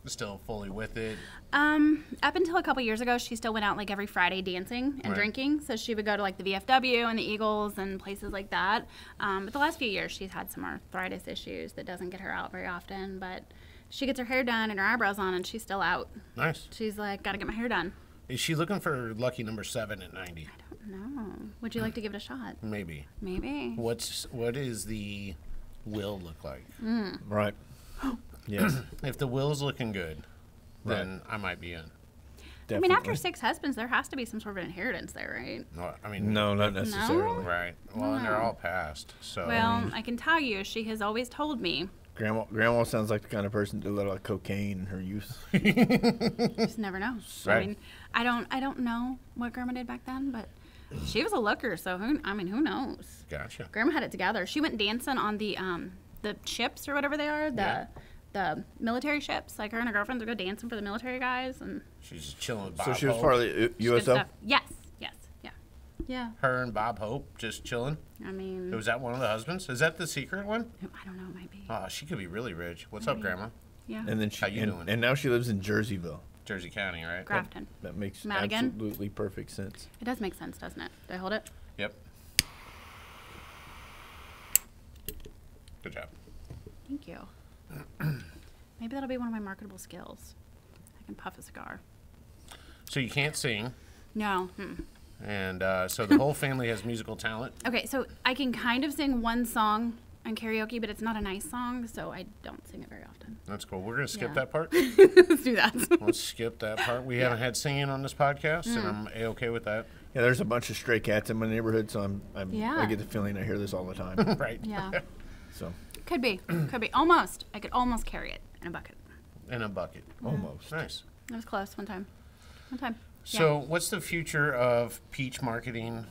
still fully with it? Up until a couple years ago, she still went out like every Friday dancing and drinking. So she would go to like the VFW and the Eagles and places like that. But the last few years, she's had some arthritis issues that doesn't get her out very often. But she gets her hair done and her eyebrows on, and she's still out. Nice. She's like, gotta get my hair done. Is she looking for lucky number 7 at 90? I don't know. Would you like to give it a shot? Maybe. What is the will look like? Right. Yes. If the will's looking good, then I might be in. Definitely. I mean, after 6 husbands, there has to be some sort of an inheritance there, right? No, I mean, no, not necessarily. Right. Well, and they're all passed. So. Well, I can tell you, she has always told me. Grandma sounds like the kind of person to let out cocaine in her youth. Just never know. Right. I mean, I don't know what Grandma did back then, but she was a looker, so who knows? Gotcha. Grandma had it together. She went dancing on the ships or whatever they are, the military ships. Like, her and her girlfriends would go dancing for the military guys, and she's just chilling with Bob So she was Hope. part of the USO? Yes, yeah. Her and Bob Hope just chilling. I mean, Was that one of the husbands? Is that the secret one? I don't know, it might be. Oh, she could be really rich. What's up, Grandma? Yeah. And then How you doing? And now she lives in Jerseyville. Jersey County, right? Grafton. That makes Madigan? absolutely perfect sense. It does make sense, doesn't it? Do I hold it? Yep. Good job. Thank you. Maybe that'll be one of my marketable skills. I can puff a cigar. So you can't sing, No. and so the whole family has musical talent. Okay, so I can kind of sing one song on karaoke, but it's not a nice song, so I don't sing it very often. That's cool. We're going to skip Yeah. that part. Let's do that. Let's skip that part. We haven't had singing on this podcast, and I'm A-okay with that. Yeah, there's a bunch of stray cats in my neighborhood, so I Yeah. get the feeling I hear this all the time. Right. Yeah. So Could be. Almost. I could almost carry it in a bucket. In a bucket. almost. Nice. It was close one time. So what's the future of peach marketing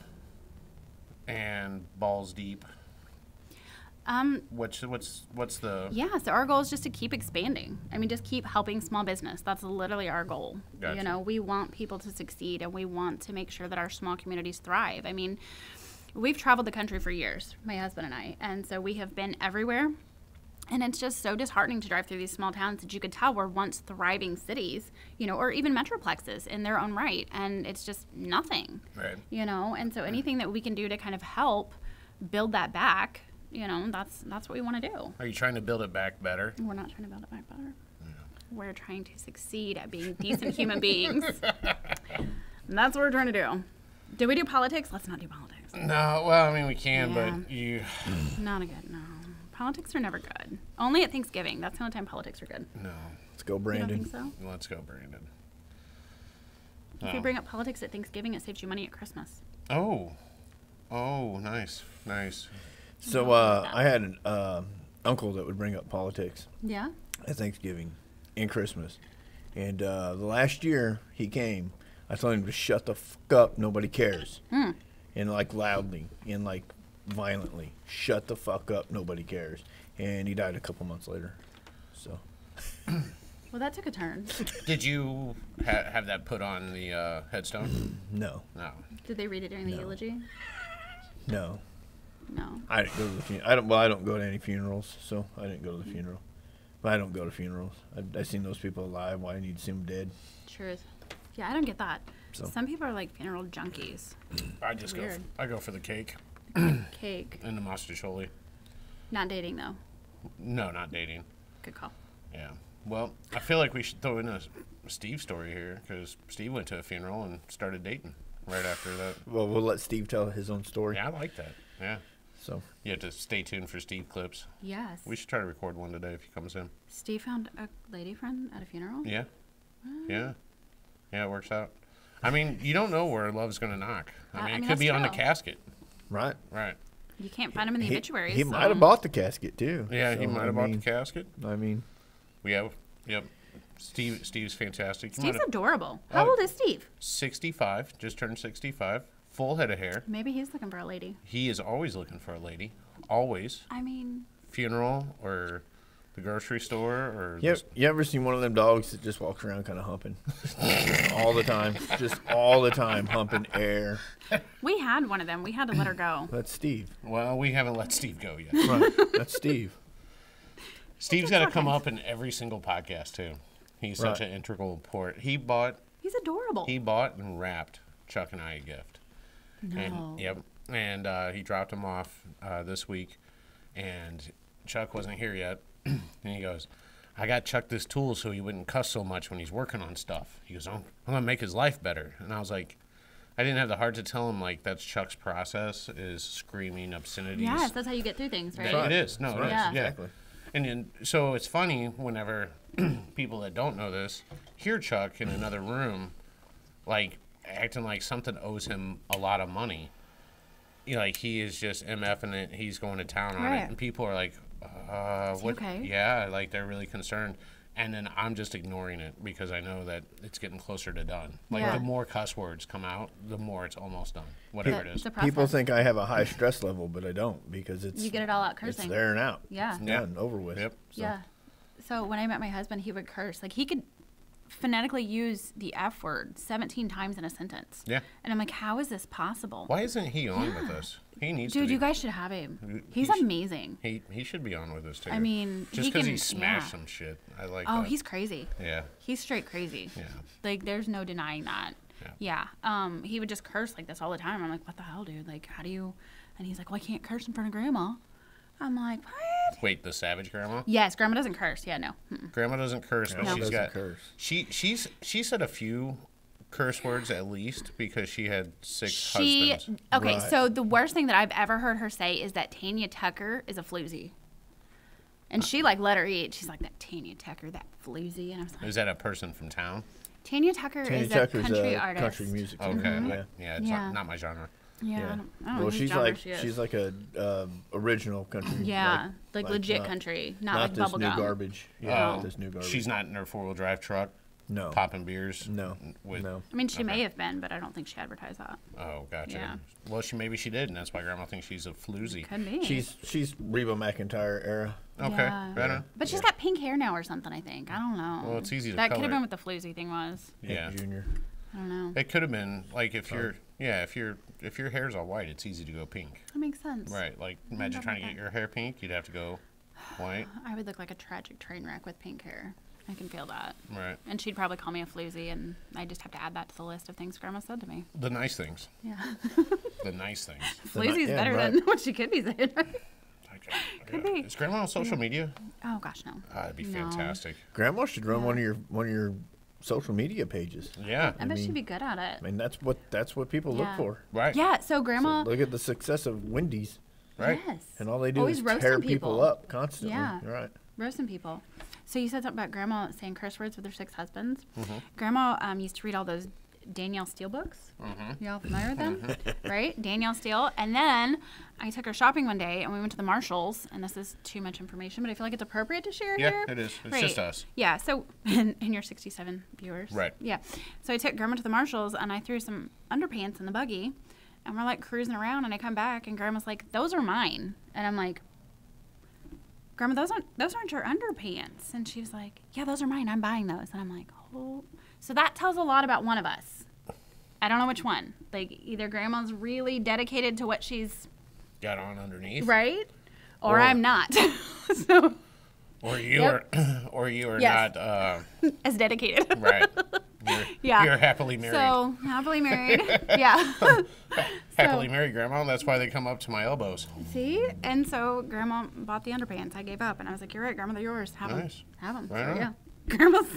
and Balls Deep? What's the... Yeah, so our goal is just to keep expanding. I mean, just keep helping small business. That's literally our goal. Gotcha. You know, we want people to succeed, and we want to make sure that our small communities thrive. I mean, we've traveled the country for years, my husband and I, and so we have been everywhere. And it's just so disheartening to drive through these small towns that you could tell were once thriving cities, you know, or even metroplexes in their own right. And it's just nothing, Right. you know. And so anything that we can do to kind of help build that back, you know, that's what we want to do. Are you trying to build it back better? We're not trying to build it back better. Yeah. We're trying to succeed at being decent human beings. And that's what we're trying to do. Do we do politics? Let's not do politics. No, well, I mean, we can, Yeah. but you... Not a good, no. Politics are never good. Only at Thanksgiving. That's the only time politics are good. No. Let's go, You don't Brandon. think so? Let's go, Brandon. If you bring up politics at Thanksgiving, it saves you money at Christmas. Oh, nice. So I had an uncle that would bring up politics Yeah? at Thanksgiving and Christmas. And the last year he came, I told him to shut the fuck up. Nobody cares. And like loudly and like violently, shut the fuck up. Nobody cares. And he died a couple months later. So. Well, that took a turn. Did you have that put on the headstone? No. No. Did they read it during the eulogy? No. No. I didn't go to the funeral. I don't go to any funerals, so I didn't go to the funeral. But I don't go to funerals. I've seen those people alive. Why I need to see them dead? Truth. Yeah, I don't get that. So. Some people are like funeral junkies. I just Weird. go for the cake Cake. and the mostaccioli. Not dating, though. No, not dating. Good call. Yeah. Well, I feel like we should throw in a Steve story here because Steve went to a funeral and started dating right after that. Well, we'll let Steve tell his own story. Yeah, I like that. Yeah. So. You have to stay tuned for Steve clips. Yes. We should try to record one today if he comes in. Steve found a lady friend at a funeral? Yeah. Yeah. Yeah, it works out. I mean, you don't know where love's going to knock. I mean, it could be on the true. casket. Right. Right. You can't find him in the obituaries. He so. might have bought the casket too. Yeah, So, he might have bought the casket. I mean, Yep. Steve's fantastic. Steve's adorable. How old is Steve? 65. Just turned 65. Full head of hair. Maybe he's looking for a lady. He is always looking for a lady. Always. I mean, Funeral or the grocery store or... you ever seen one of them dogs that just walks around kind of humping all the time? Just all the time humping air. we had one of them. We had to let her go. That's Steve. Well, we haven't let Steve go yet. Right. That's Steve. Steve's got to come up in every single podcast, too. He's such Right. an integral part. He bought He's adorable. and wrapped Chuck and I a gift. No. And, yep. And he dropped him off this week. And Chuck wasn't here yet. And he goes, I got Chuck this tool so he wouldn't cuss so much when he's working on stuff. He goes, I'm going to make his life better. And I was like, I didn't have the heart to tell him, like, that's Chuck's process, is screaming obscenities. Yes, that's how you get through things, right? It is. No, it is. Yeah. Yeah. Exactly. And then, so it's funny whenever people that don't know this hear Chuck in another room, like, acting like something owes him a lot of money. You know, like, he is just MFing it. He's going to town on Right. it. And people are like, what? okay? Yeah, like, they're really concerned. And then I'm just ignoring it because I know that it's getting closer to done. Like, Yeah. the more cuss words come out, the more it's almost done, whatever it is. It's a process. People think I have a high stress level, but I don't because it's You get it all out it's cursing. there and out. Yeah. It's done, over with. Yep. So. Yeah. So when I met my husband, he would curse. Like, he could phonetically use the F word 17 times in a sentence. Yeah. And I'm like, how is this possible? Why isn't he on with us? He needs to Dude, be. you guys should have him. He He's sh- amazing. He should be on with us too. I mean, just he because can- he smashed yeah. some shit, I like. Oh, that. he's crazy. Yeah. He's straight crazy. Yeah. Like, there's no denying that. Yeah. Yeah. He would just curse like this all the time. I'm like, what the hell, dude? Like, how do you? And he's like, well, I can't curse in front of Grandma. I'm like, what? Wait, the savage grandma? Yes, Grandma doesn't curse. Yeah, no. Grandma doesn't curse, but Grandma she's doesn't got. curse. She said a few curse words at least because she had 6 Okay, Right. so the worst thing that I've ever heard her say is that Tanya Tucker is a floozy. And she, like, let her eat. She's like, that Tanya Tucker, that floozy. And I was like, Is that a person from town? Tanya Tucker Tanya is Tucker's a country a artist. country music. Okay. singer. Yeah, it's Yeah. not my genre. Yeah, Yeah. I don't know Well, whose she's genre like she is. she's like a original country. Yeah, like legit not- country, not like this new bubblegum. garbage. Yeah, Oh, not this new garbage. She's not in her 4-wheel drive truck no popping beers. no With, no. I mean, she may Okay. have been, but I don't think she advertised that. Oh, gotcha. Yeah. Well, maybe she did, and that's why Grandma thinks she's a floozy. Could be. She's Reba McEntire era. Okay, Yeah. better. But she's got pink hair now or something, I think. I don't know. Well, it's easy to That could color have it. been what the floozy thing was. Yeah. Hank Jr. I don't know. It could have been like if your hair's all white, it's easy to go pink. That makes sense. Right. Like imagine trying to get your hair pink, you'd have to go white. I would look like a tragic train wreck with pink hair. I can feel that. Right. And she'd probably call me a floozy, and I just have to add that to the list of things Grandma said to me. The nice things. Yeah. The nice things. Floozy's yeah, better right. than what she could be saying, right? Could be. Is Grandma on social media? Oh, gosh, no. That'd be No. fantastic. Grandma should run one of your social media pages. Yeah. I bet mean- she'd be good at it. I mean that's what people look Yeah. for. Right. Yeah, so Grandma. So look at the success of Wendy's, Right. Yes. and all they do Always is roasting tear people up constantly. Yeah. Right. Roasting people. So you said something about Grandma saying curse words with her 6 husbands. Mm-hmm. Grandma used to read all those Danielle Steele books. Y'all familiar with them? Right? Danielle Steele. And then I took her shopping one day and we went to the Marshalls. And this is too much information, but I feel like it's appropriate to share Yeah, here. it is. It's Right. just us. Yeah. So, and your 67 viewers. Right. Yeah. So I took Grandma to the Marshalls and I threw some underpants in the buggy. And we're like cruising around and I come back and Grandma's like, those are mine. And I'm like, Grandma, those aren't your underpants. And she was like, yeah, those are mine. I'm buying those. And I'm like, oh. So that tells a lot about one of us. I don't know which one. Like, either Grandma's really dedicated to what she's... Got on underneath. Right? Or I'm not. So, Or you are Yes. not... as dedicated. right. Yeah. You're happily married. So, happily married. Yeah. Happily married, Grandma. That's why they come up to my elbows. See? And so Grandma bought the underpants. I gave up. And I was like, you're right, Grandma, they're yours. Have them. Nice. Have them. Right So, on. yeah. Grandma's...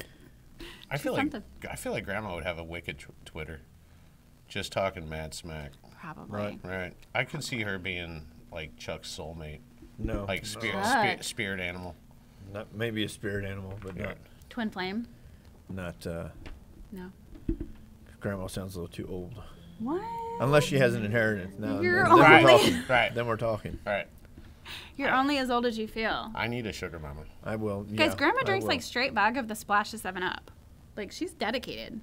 I feel something. like Grandma would have a wicked Twitter. Just talking mad smack. Probably. Right. I could see her being like Chuck's soulmate. No. Like Chuck. spirit animal. Not maybe a spirit animal, but Yeah. Twin flame? not. No. Grandma sounds a little too old. What? Unless she has an inheritance. No, You're then we're only- talking. Right. Then we're talking. Right. You're only as old as you feel. I need a sugar mama. I will. Guys, yeah, Grandma I drinks will. like straight bag of the Splash of 7-Up. Like, she's dedicated.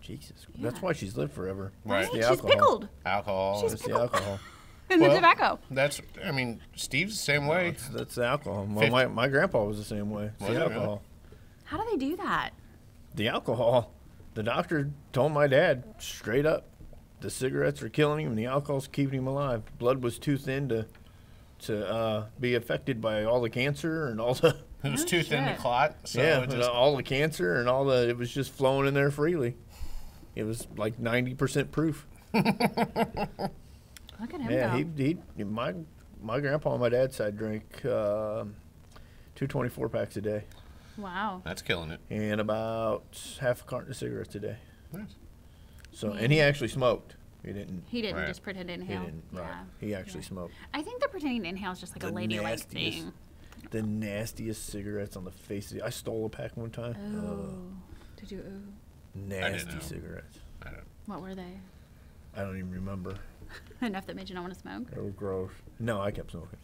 Jesus. That's why she's lived forever. Right. It's the She's alcohol. pickled Alcohol. She's It's the alcohol. in Well, the tobacco. That's. I mean, Steve's the same way. That's the alcohol. Well, my grandpa was the same way. It's Was the it really? alcohol. How do they do that? The alcohol. The doctor told my dad straight up, the cigarettes are killing him and the alcohol's keeping him alive. Blood was too thin to be affected by all the cancer and all the It was Oh, too thin to shit. clot. So yeah, it just, all the cancer and all the it was just flowing in there freely. It was like 90% proof. Look at him Yeah, go. he my grandpa on my dad's side drank 2 24 packs a day Wow. that's killing it. and about half a carton of cigarettes a day. Nice. So and he actually smoked. He didn't. He didn't Right. just pretend to He inhale. didn't. Yeah. Right. He actually smoked. I think the pretending to inhale is just like a The ladylike nastiest- thing. The nastiest cigarettes on the face of the... I stole a pack one time. Oh. Did you? Ooh. Nasty know. cigarettes. I don't. What were they? I don't even remember. Enough that made you not want to smoke? They were gross. No, I kept smoking.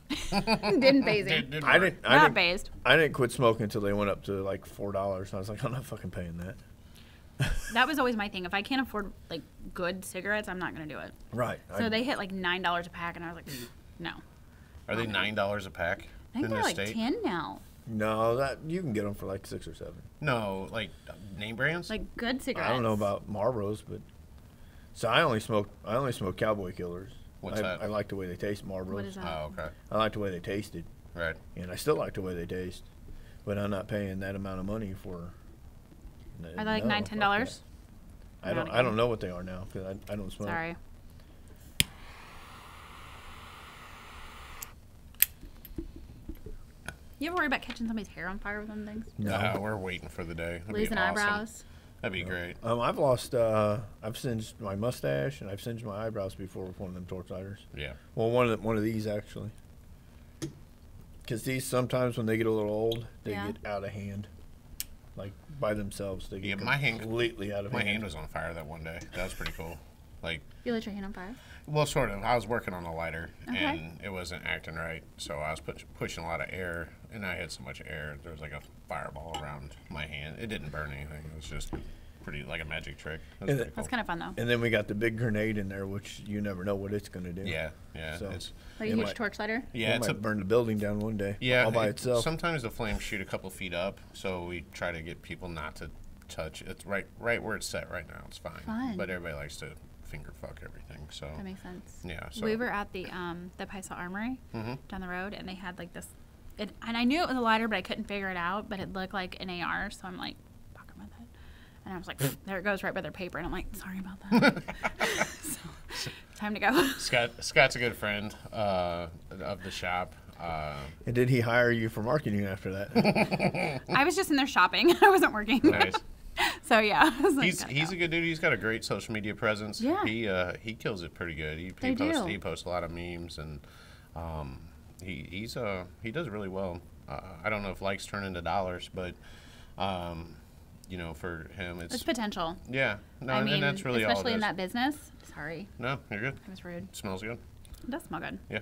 Didn't phase him. Didn't I work. didn't. Not phased. I didn't quit smoking until they went up to like $4. I was like, I'm not fucking paying that. That was always my thing. If I can't afford like good cigarettes, I'm not gonna do it. Right. So they hit like $9 a pack, and I was like, no. Are they $9 a pack I think in they're this like state? 10 now. No, that you can get them for like 6 or 7. No, like name brands. Like good cigarettes. I don't know about Marlboros, but so I only smoke Cowboy Killers. What's I, that? I like the way they taste, Marlboros. What is that? Oh, okay. I like the way they tasted, Right. and I still like the way they taste, but I'm not paying that amount of money for. Are they like $9, fuck $10? that. I Not don't again. know what they are now because I don't smoke. Sorry. You ever worry about catching somebody's hair on fire with them things? No. We're waiting for the day. That'd be Losing awesome. eyebrows? That'd be great. I've lost. I've singed my mustache and I've singed my eyebrows before with one of them torch lighters. Yeah. Well, one of these actually. Because these sometimes when they get a little old, they Yeah. get out of hand. Like by themselves, they get Yeah, my hand- completely out of My hand. hand was on fire that one day. That was pretty cool. Like, You lit your hand on fire? well, sort of. I was working on a lighter, Okay. and it wasn't acting right, so I was pushing a lot of air, and I had so much air, there was like a fireball around my hand. It didn't burn anything. It was just pretty, like a magic trick. It was And pretty cool. That's kind of fun though. And then we got the big grenade in there, which you never know what it's going to do. Yeah. So- It's, Like a it huge might- torch lighter? yeah, it it's might a, burn the building down one day. yeah, all by itself. Sometimes the flames shoot a couple feet up, so we try to get people not to touch. It's right where it's set right now. It's fine. Fun. But everybody likes to finger fuck everything. So That makes sense. yeah. So We were at the Paisa Armory Mhm. down the road, and they had like this. And I knew it was a lighter, but I couldn't figure it out. But it looked like an AR, so I'm like, fucking with it. And I was like, there it goes, right by their paper. And I'm like, sorry about that. So, time to go. Scott's a good friend of the shop. And did he hire you for marketing after that? I was just in there shopping. I wasn't working. Nice. So yeah, I was like, He's gotta a go. good dude. He's got a great social media presence. Yeah. He kills it pretty good. They do. He posts a lot of memes and he does really well. I don't know if likes turn into dollars, but you know, for him, It's potential. yeah. No, I mean, and that's really all. especially it in is. that business. Sorry, No, you're good. I was rude. It smells good. It does smell good. Yeah,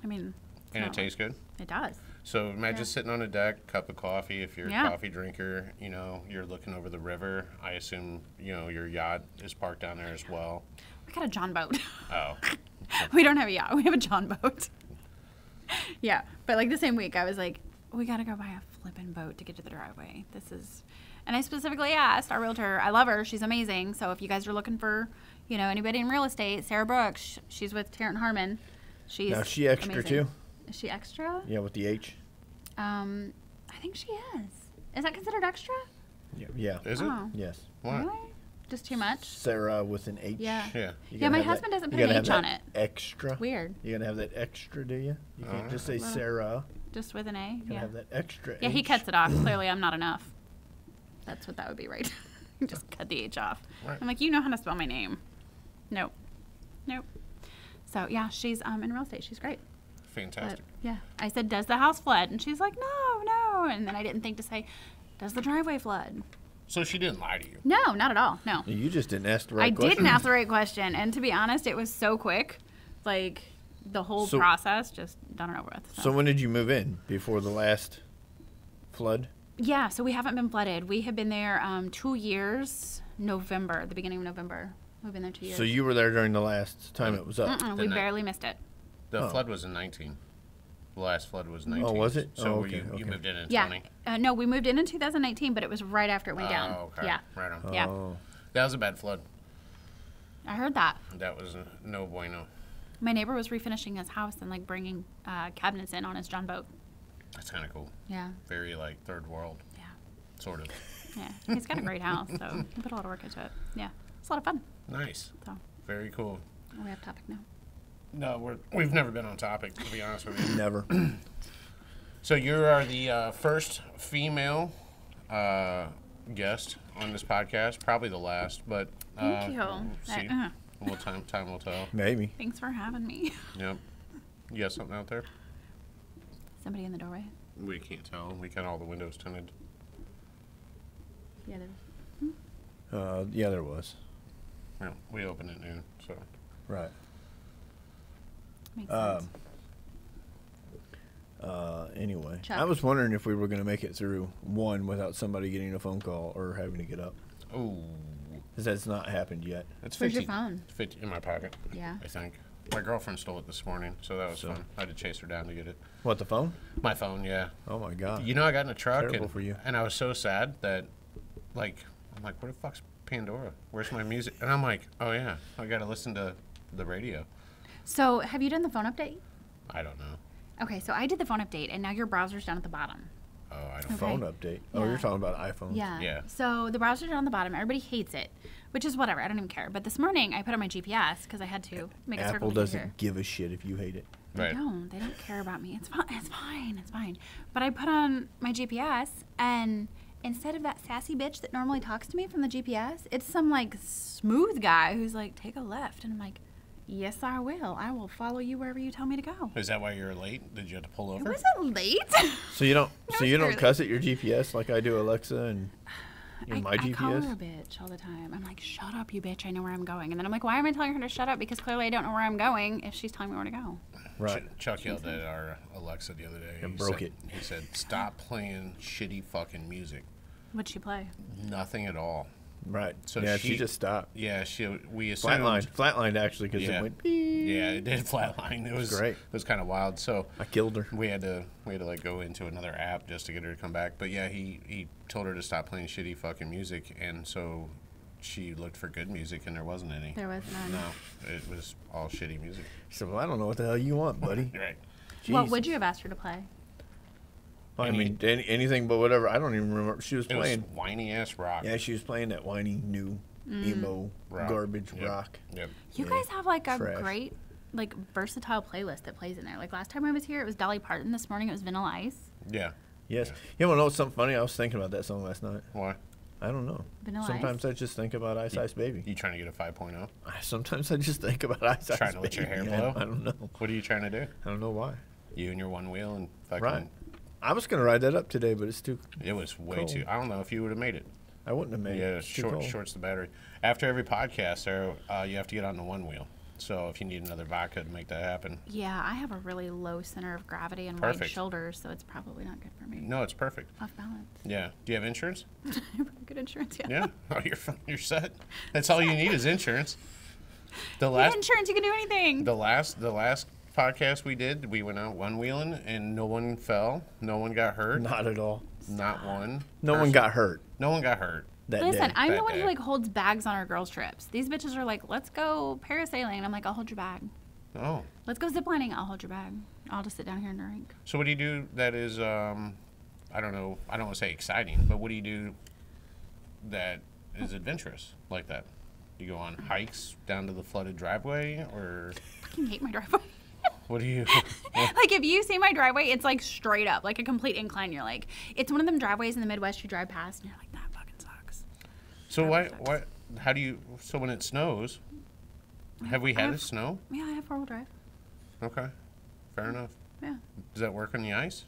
I mean, it's and it not- tastes good. It does. So imagine Yeah. sitting on a deck, cup of coffee. If you're Yeah. a coffee drinker, you know, you're looking over the river. I assume, you know, your yacht is parked down there as well. We got a John boat. Oh, We don't have a yacht. We have a John boat. Yeah, but like the same week, I was like, we got to go buy a flippin' boat to get to the driveway. This is, and I specifically asked our realtor. I love her. She's amazing. So if you guys are looking for, you know, anybody in real estate, Sarah Brooks, she's with Tarrant Harmon. She's Now, is she extra amazing. too? Is she extra? Yeah, with the H. I think she is. Is that considered extra? Yeah. Yeah. is it? Oh, Yes. Why? really? Just too much? Sarah with an H. Yeah. Yeah. You Yeah, gotta my have that- husband doesn't you put an gotta H have on that it. Extra. Weird. You gotta have that extra, do you? You can't just say Little. Sarah. Just with an A. You gotta Yeah. have that extra. Yeah, he H. cuts it off. Clearly, I'm not enough. That's what that would be, right? Just cut the H off. Right. I'm like, you know how to spell my name. Nope. Nope. So, yeah, she's in real estate. She's great. But, Fantastic. yeah. I said, does the house flood? And she's like, no, no. And then I didn't think to say, does the driveway flood? So she didn't lie to you. No, not at all. No. You just didn't ask the right I question. didn't ask the right question. And to be honest, it was so quick. Like, the whole So- process just done and over with. So when did you move in? Before the last flood? Yeah, so we haven't been flooded. We have been there 2 years, November, the beginning of November. We've been there 2 years. So you were there during the last time it was up. We Didn't I- barely missed it. The Oh. flood was in 19. The last flood was 19. was it? So Oh, were okay, you okay. moved in Yeah. 20? No, we moved in 2019, but it was right after it went down. Oh, okay. Yeah. Right on. Yeah. Oh. That was a bad flood. I heard that. That was no bueno. My neighbor was refinishing his house and like bringing cabinets in on his John boat. That's kind of cool. Yeah. Very like third world, Yeah. sort of. Yeah. He's got a great house, so he put a lot of work into it. Yeah. It's a lot of fun. Nice. So Very cool. we have topic now. No, we've never been on topic, to be honest with you. Never. So you are the first female guest on this podcast, probably the last, but Thank you. we'll see. Well, time will tell. Maybe. Thanks for having me. Yep. You got something out there? Somebody in the doorway? We can't tell. We got all the windows tinted. Yeah, Yeah, there was. Yeah, we opened at noon, so. Right. makes Um, sense. Anyway, Chuck. I was wondering if we were going to make it through one without somebody getting a phone call or having to get up. Ooh. Because that's not happened yet. It's Where's your 50, phone? 50 in my pocket, Yeah. I think. My girlfriend stole it this morning, so that was So- fun. I had to chase her down to get it. What, the phone? My phone, yeah. Oh, my God. You know, I got in a truck Terrible and, for you. and I was so sad that, like, I'm like, where the fuck's Pandora? Where's my music? And I'm like, oh, yeah, I got to listen to the radio. So, have you done the phone update? I don't know. Okay, so I did the phone update, and now your browser's down at the bottom. Oh, I don't Okay. Phone update. Oh, Yeah. you're talking about iPhone. Yeah. Yeah. So the browser's down on the bottom. Everybody hates it, which is whatever. I don't even care. But this morning, I put on my GPS because I had to make a circle Apple to get doesn't here. give a shit if you hate it. They Right. don't. They don't care about me. It's fine. It's fine. It's fine. But I put on my GPS, and instead of that sassy bitch that normally talks to me from the GPS, it's some like smooth guy who's like, take a left, and I'm like, yes, I will. I will follow you wherever you tell me to go. Is that why you were late? Did you have to pull It over? wasn't late. So you don't No, so you don't it's cuss at your GPS like I do Alexa and my I call her a GPS? bitch all the time. I'm like, shut up, you bitch. I know where I'm going. And then I'm like, why am I telling her to shut up? Because clearly I don't know where I'm going if she's telling me where to go. Right. Chuck yelled at our Alexa the other day. And He broke said- it. He said, stop playing shitty fucking music. What'd she play? Nothing at all. Right. So yeah, she- she just stopped. Yeah, we assumed. Flatlined actually because Yeah. it went beep. Yeah, it did flatline. It was great. It was kind of wild. So I killed her. we had to like go into another app just to get her to come back. But yeah, he told her to stop playing shitty fucking music, and so she looked for good music, and there wasn't any. There was none. No, it was all shitty music. She said, well, I don't know what the hell you want, buddy. Right. What Jeez. would you have asked her to play? I mean, anything but whatever. I don't even remember. She was It was playing. whiny ass rock. Yeah, she was playing that whiny new emo Rock. garbage Yep. rock. Yep. You Yeah. guys have like a Trash. great, like versatile playlist that plays in there. Like last time I was here, it was Dolly Parton. This morning it was Vanilla Ice. Yeah. Yes. Yeah. You want to know something funny? I was thinking about that song last night. Why? I don't know. Vanilla Sometimes I just think about Ice Ice Baby. You trying to get a 5.0? Sometimes I just think about Ice Ice Trying to let Baby. your hair I- blow? I don't know. What are you trying to do? I don't know why. You and your one wheel and fucking. Right. I was gonna ride that up today, but it's too. It was way Cold. too. I don't know if you would have made it. I wouldn't have made Yeah, it. It's too cold. shorts the battery. After every podcast, Sarah, you have to get on the one wheel. So if you need another vodka to make that happen. Yeah, I have a really low center of gravity and wide Perfect. shoulders, so it's probably not good for me. No, it's perfect. Off balance. Yeah. Do you have insurance? Pretty good insurance, yeah. Yeah. Oh, you're set. That's all you need is insurance. The You have last insurance, you can do anything. the last podcast we did, we went out one wheeling and no one fell, no one got hurt, Not at all. not one. No one person. got hurt No one got hurt. that Listen, day. I'm That the one day. who like holds bags on our girls' trips. These bitches are like, let's go parasailing. I'm like, I'll hold your bag. Oh. Let's go ziplining. I'll hold your bag. I'll just sit down here and drink. So what do you do that is I don't know, I don't want to say exciting, but what do you do that is adventurous like that? You go on hikes down to the flooded driveway, or I fucking hate my driveway. what do you? Like, if you see my driveway, it's like straight up, like a complete incline. You're like, it's one of them driveways in the Midwest you drive past, and you're like, that fucking sucks. So why? How do you? So when it snows, have we had it snow? Yeah, I have 4-wheel drive. Okay, fair enough. Yeah. Does that work on the ice?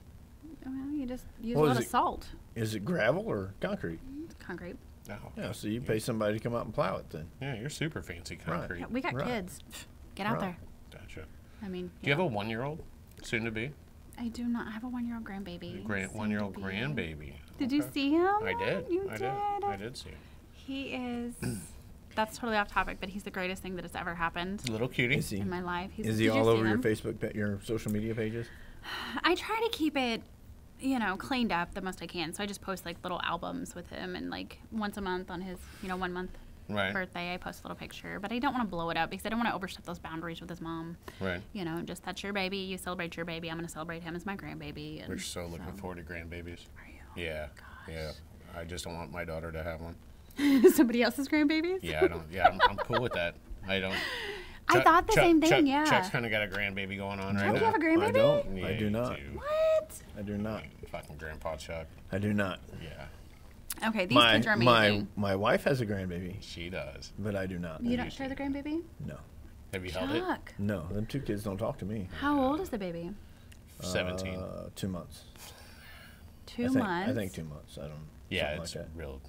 Well, you just use Well, a is lot of it- salt. Is it gravel or concrete? It's concrete. No. Yeah, so you pay somebody to come out and plow it then. Yeah, you're super fancy Right. concrete. Yeah, we got Right. kids. Get out Right. there. Gotcha. I mean, Do you have a 1-year-old, soon to be? I do not. I have a 1-year-old grandbaby. soon to 1-year-old be. grandbaby. Did you Okay. see him? I did. You I did. did. I did see him. He is. That's totally off topic, but he's the greatest thing that has ever happened Little cutie. Is he? in my life. Is he did you all see over your him? Facebook, your social media pages? I try to keep it, cleaned up the most I can. So I just post like little albums with him, and like once a month on his, 1 month Right. birthday, I post a little picture. But I don't want to blow it up because I don't want to overstep those boundaries with his mom. Right. Just that's your baby. You celebrate your baby. I'm going to celebrate him as my grandbaby. And We're so looking forward to grandbabies. Are you? Yeah. Yeah. I just don't want my daughter to have one. Somebody else's grandbabies? Yeah, I don't. Yeah, I'm cool with that. I don't. I thought the same thing, yeah. Chuck's kind of got a grandbaby going on right Chuck, now. you have a grandbaby? I don't. Yeah, I do you not. do. What? I do not. Fucking Grandpa Chuck. I do not. Yeah, Okay, these kids are amazing. my wife has a grandbaby, she does. but I do not. You don't share the grandbaby? No. Have you held it? Chuck, No, them two kids don't talk to me. how old is the baby? 17. 2 months. 2 months? I think 2 months. I don't. Yeah, something it's like that. real.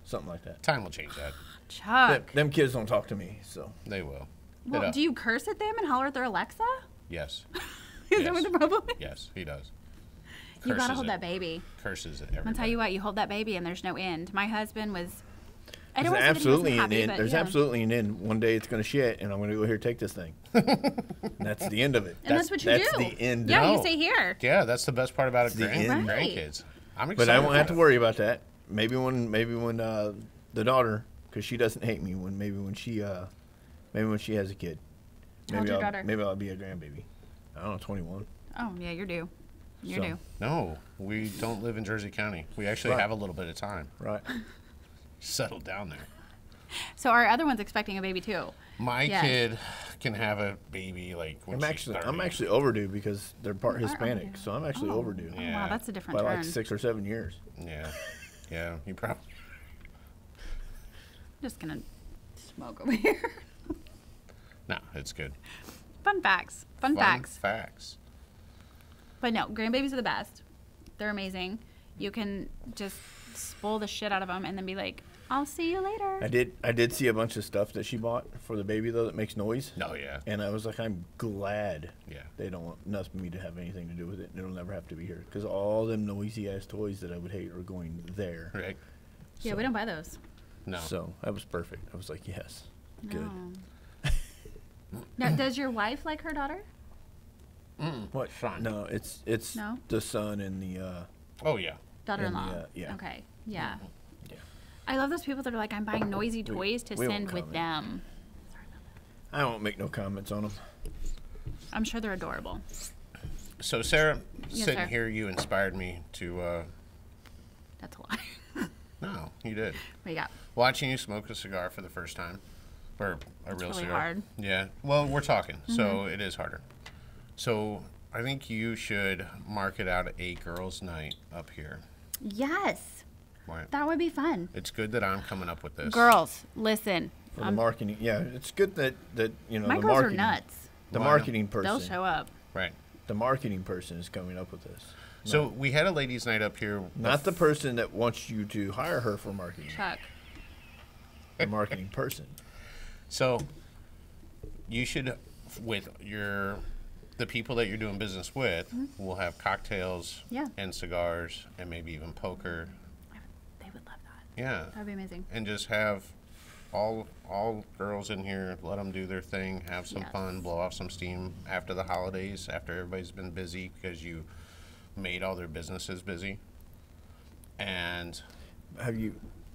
Something like that. Time will change that. Chuck. Them kids don't talk to me, so. They will. Well, do you curse at them and holler at their Alexa? Yes. Is Yes. that what the problem is? Yes, he does. You gotta Curses hold it. that baby. Curses it. I'm gonna tell you what, you hold that baby and there's no end. My husband was. I There's don't want to say that he absolutely wasn't an happy, end. but There's yeah. absolutely an end. One day it's going to shit, and I'm going to go here take this thing. And that's the end of it. And that's what you that's do. the end. Yeah, of you No. say here. Yeah, that's the best part about it. the end. Right. Grandkids. I'm excited. But I won't have to about it. worry about that. Maybe when the daughter, because she doesn't hate me. When she has a kid. How old's your daughter? Maybe I'll be a grandbaby. I don't know, 21. Oh yeah, you're due. You're So. due. No, we don't live in Jersey County. We actually Right. have a little bit of time. Right. Settle down there. So our other one's expecting a baby too. My Yes. kid can have a baby like when I'm she's 30. actually overdue because they're part You are Hispanic, overdue. so I'm actually Oh. overdue Oh, Yeah. wow, that's a different by turn. like 6 or 7 years. Yeah, yeah. You probably. Just gonna smoke over here. No, it's good. Fun facts. Fun facts. Facts. But no, grandbabies are the best. They're amazing. You can just spoil the shit out of them and then be like, I'll see you later. I did see a bunch of stuff that she bought for the baby though that makes noise. No, yeah, And I was like, I'm glad yeah. they don't want me to have anything to do with it. And it'll never have to be here because all them noisy ass toys that I would hate are going there. Right. Yeah, we don't buy those. No. So that was perfect. I was like, yes, good. No. Now, does your wife like her daughter? What? Son. No, it's No? the son and the Oh yeah. Daughter-in-law. yeah. Okay. Yeah. Yeah. I love those people that are like, I'm buying noisy toys to we won't send with comment. them. I won't make no comments on them. I'm sure they're adorable. So Sarah, Yes, sitting sir. here, you inspired me to. That's a lie. No, you did. What you got? Watching you smoke a cigar for the first time, or a real really cigar. hard. Yeah. Well, we're talking, so it is harder. So I think you should market out a girls' night up here. Yes. Right. That would be fun. It's good that I'm coming up with this. Girls, listen. For the marketing, yeah, it's good that My the girls marketing, are nuts. the Well, I know. marketing person, They'll show up. Right. the marketing person is coming up with this. So we had a ladies' night up here. Not the person that wants you to hire her for marketing. Chuck. The marketing person. So you should, with the people that you're doing business with, will have cocktails and cigars and maybe even poker. They would love that. Yeah. That'd be amazing. And just have all girls in here, let them do their thing, have some fun, blow off some steam after the holidays, after everybody's been busy because you made all their businesses busy. And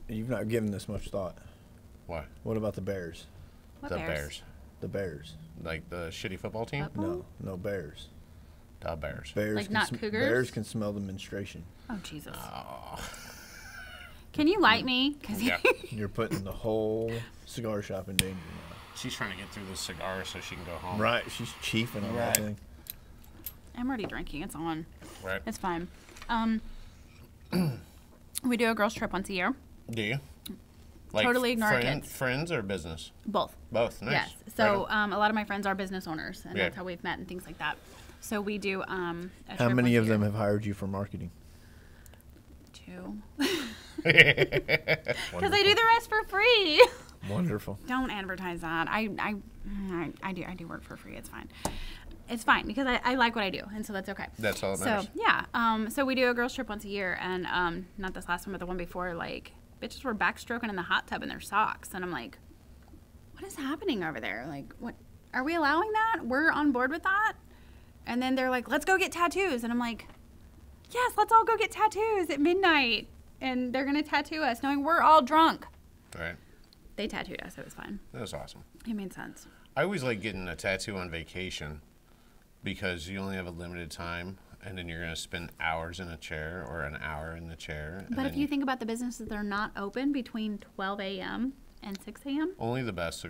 you've not given this much thought. what? What about the Bears? What The bears? Bears. The Bears. Like the shitty football team? Football? No Bears. The Bears. Bears Like can not cougars? Bears can smell the menstruation. Oh, Jesus. Oh. Can you light me? Cause Yeah. You're putting the whole cigar shop in danger now. She's trying to get through this cigar so she can go home. Right, she's chiefing on that Right. thing. I'm already drinking. It's on. Right. It's fine. We do a girls' trip once a year. Do you? Like Totally ignore our kids. Friends or business? Both. Both. Nice. Yes. Right So on. a lot of my friends are business owners, and Yeah. that's how we've met and things like that. So we do a How trip many once of a them year. have hired you for marketing? 2. Because I do the rest for free. Wonderful. Don't advertise that. I do work for free. It's fine. It's fine because I like what I do, and so that's okay. That's all that So matters. yeah. So we do a girls trip once a year, and not this last one, but the one before. Like bitches were backstroking in the hot tub in their socks, and I'm like, what is happening over there? Like, what are we allowing that? We're on board with that. And then they're like, let's go get tattoos, and I'm like, yes, let's all go get tattoos at midnight, and they're gonna tattoo us, knowing we're all drunk. Right. They tattooed us. It was fine. That was awesome. It made sense. I always like getting a tattoo on vacation because you only have a limited time, and then you're going to spend hours in a chair or an hour in the chair. But if you think about the businesses that are not open between 12 a.m. and 6 a.m., only the best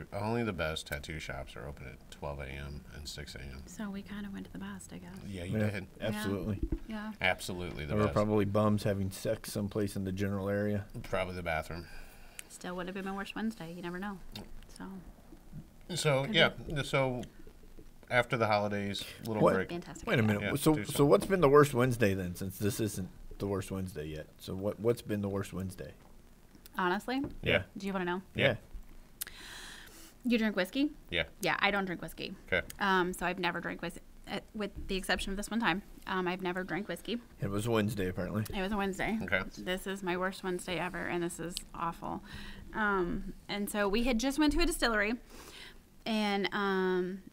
tattoo shops are open at 12 a.m. and 6 a.m. so we kind of went to the best, I guess. Yeah, you Yeah, did. absolutely. Yeah. Absolutely the There were best. probably bums having sex someplace in the general area. Probably the bathroom. Still would have been my worst Wednesday. You never know. So So Could yeah, so after the holidays, little What? break. fantastic. Wait a idea. minute. Yeah, so do so something. what's been the worst Wednesday then? Since this isn't the worst Wednesday yet. So what's been the worst Wednesday? Honestly, Yeah, do you want to know? yeah, You drink whiskey? yeah. Yeah, I don't drink whiskey. Okay. So I've never drank whiskey, with the exception of this one time. I've never drank whiskey. It was Wednesday apparently. It was a Wednesday. Okay. This is my worst Wednesday ever, and this is awful. And so we had just went to a distillery, and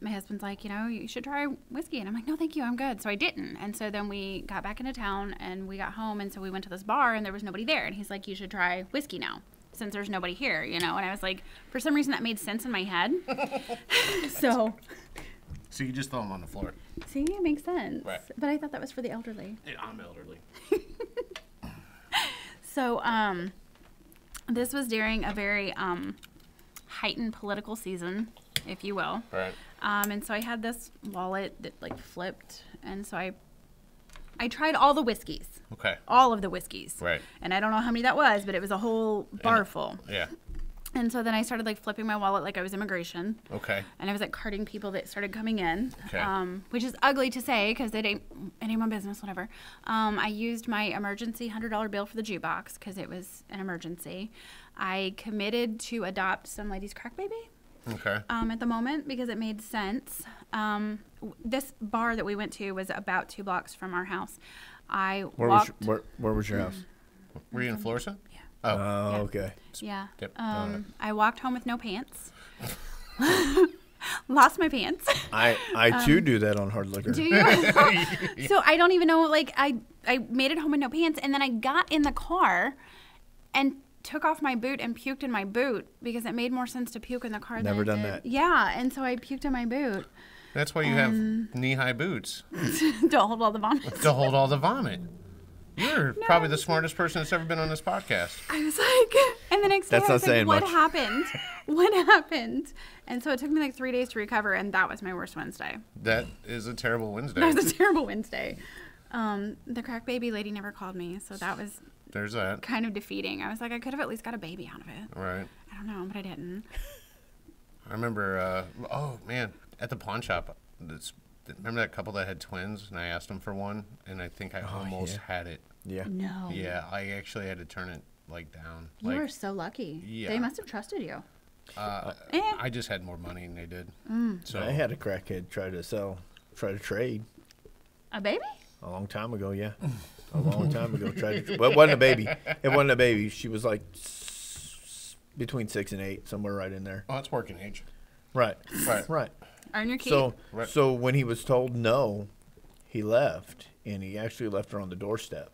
my husband's like, you should try whiskey. And I'm like, no, thank you, I'm good. So I didn't. And so then we got back into town, and we got home, and so we went to this bar, and there was nobody there. And he's like, you should try whiskey now, since there's nobody here, And I was like, for some reason that made sense in my head. So, So you just throw them on the floor. see, it makes sense. Right. But I thought that was for the elderly. Yeah, I'm elderly. So, this was during a very heightened political season, if you will. Right. And so I had this wallet that like flipped, and so I tried all the whiskeys, Okay. all of the whiskeys. Right. And I don't know how many that was, but it was a whole bar full. Yeah. And so then I started like flipping my wallet like I was immigration. Okay. And I was like carding people that started coming in, Okay. which is ugly to say because it ain't my business, whatever. I used my emergency $100 bill for the jukebox because it was an emergency. I committed to adopt some lady's crack baby Okay. at the moment because it made sense. This bar that we went to was about 2 blocks from our house. I Where walked. was your house? Were you in Florissant? Yeah. Oh. Oh, Yeah. okay. Yeah. Yep. I walked home with no pants. Lost my pants. I too do that on hard liquor. Do you? So I don't even know. Like I made it home with no pants, and then I got in the car, and took off my boot and puked in my boot because it made more sense to puke in the car. Never than it done did. that. Yeah, and so I puked in my boot. That's why you have knee-high boots Don't hold all the vomit. to hold all the vomit. You're probably the smartest person that's ever been on this podcast. I was like, and the next day That's I was not saying like, what much. happened? What happened? And so it took me like 3 days to recover, and that was my worst Wednesday. That is a terrible Wednesday. That was a terrible Wednesday. The crack baby lady never called me, so that was There's that. kind of defeating. I was like, I could have at least got a baby out of it. Right. I don't know, but I didn't. I remember, oh man, at the pawn shop, it's remember that couple that had twins, and I asked them for one, and I think I almost had it. Yeah. No. Yeah, I actually had to turn it like down. You Like, were so lucky. Yeah. They must have trusted you. I just had more money than they did. So I had a crackhead try to trade A baby? a long time ago. Yeah, a long time ago. Well, it wasn't a baby. It wasn't a baby. She was like between 6 and 8, somewhere right in there. Oh, that's working age. Right. Right. Right. Earn your keep. So when he was told no, he left, and he actually left her on the doorstep.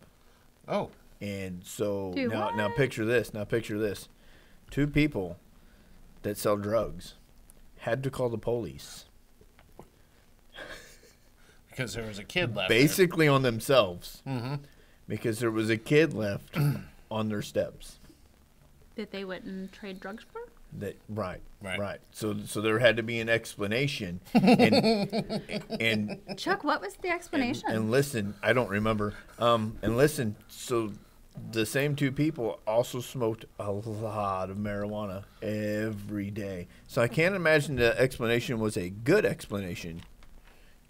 Oh. And so Dude, now picture this. Now picture this. 2 people that sell drugs had to call the police. Because there was a kid left. Basically on themselves. Mm-hmm. Because there was a kid left on their steps. That they wouldn't trade drugs for? Right. Right. So there had to be an explanation. And Chuck, what was the explanation? and listen, I don't remember. And listen, so the same 2 people also smoked a lot of marijuana every day. So I can't imagine the explanation was a good explanation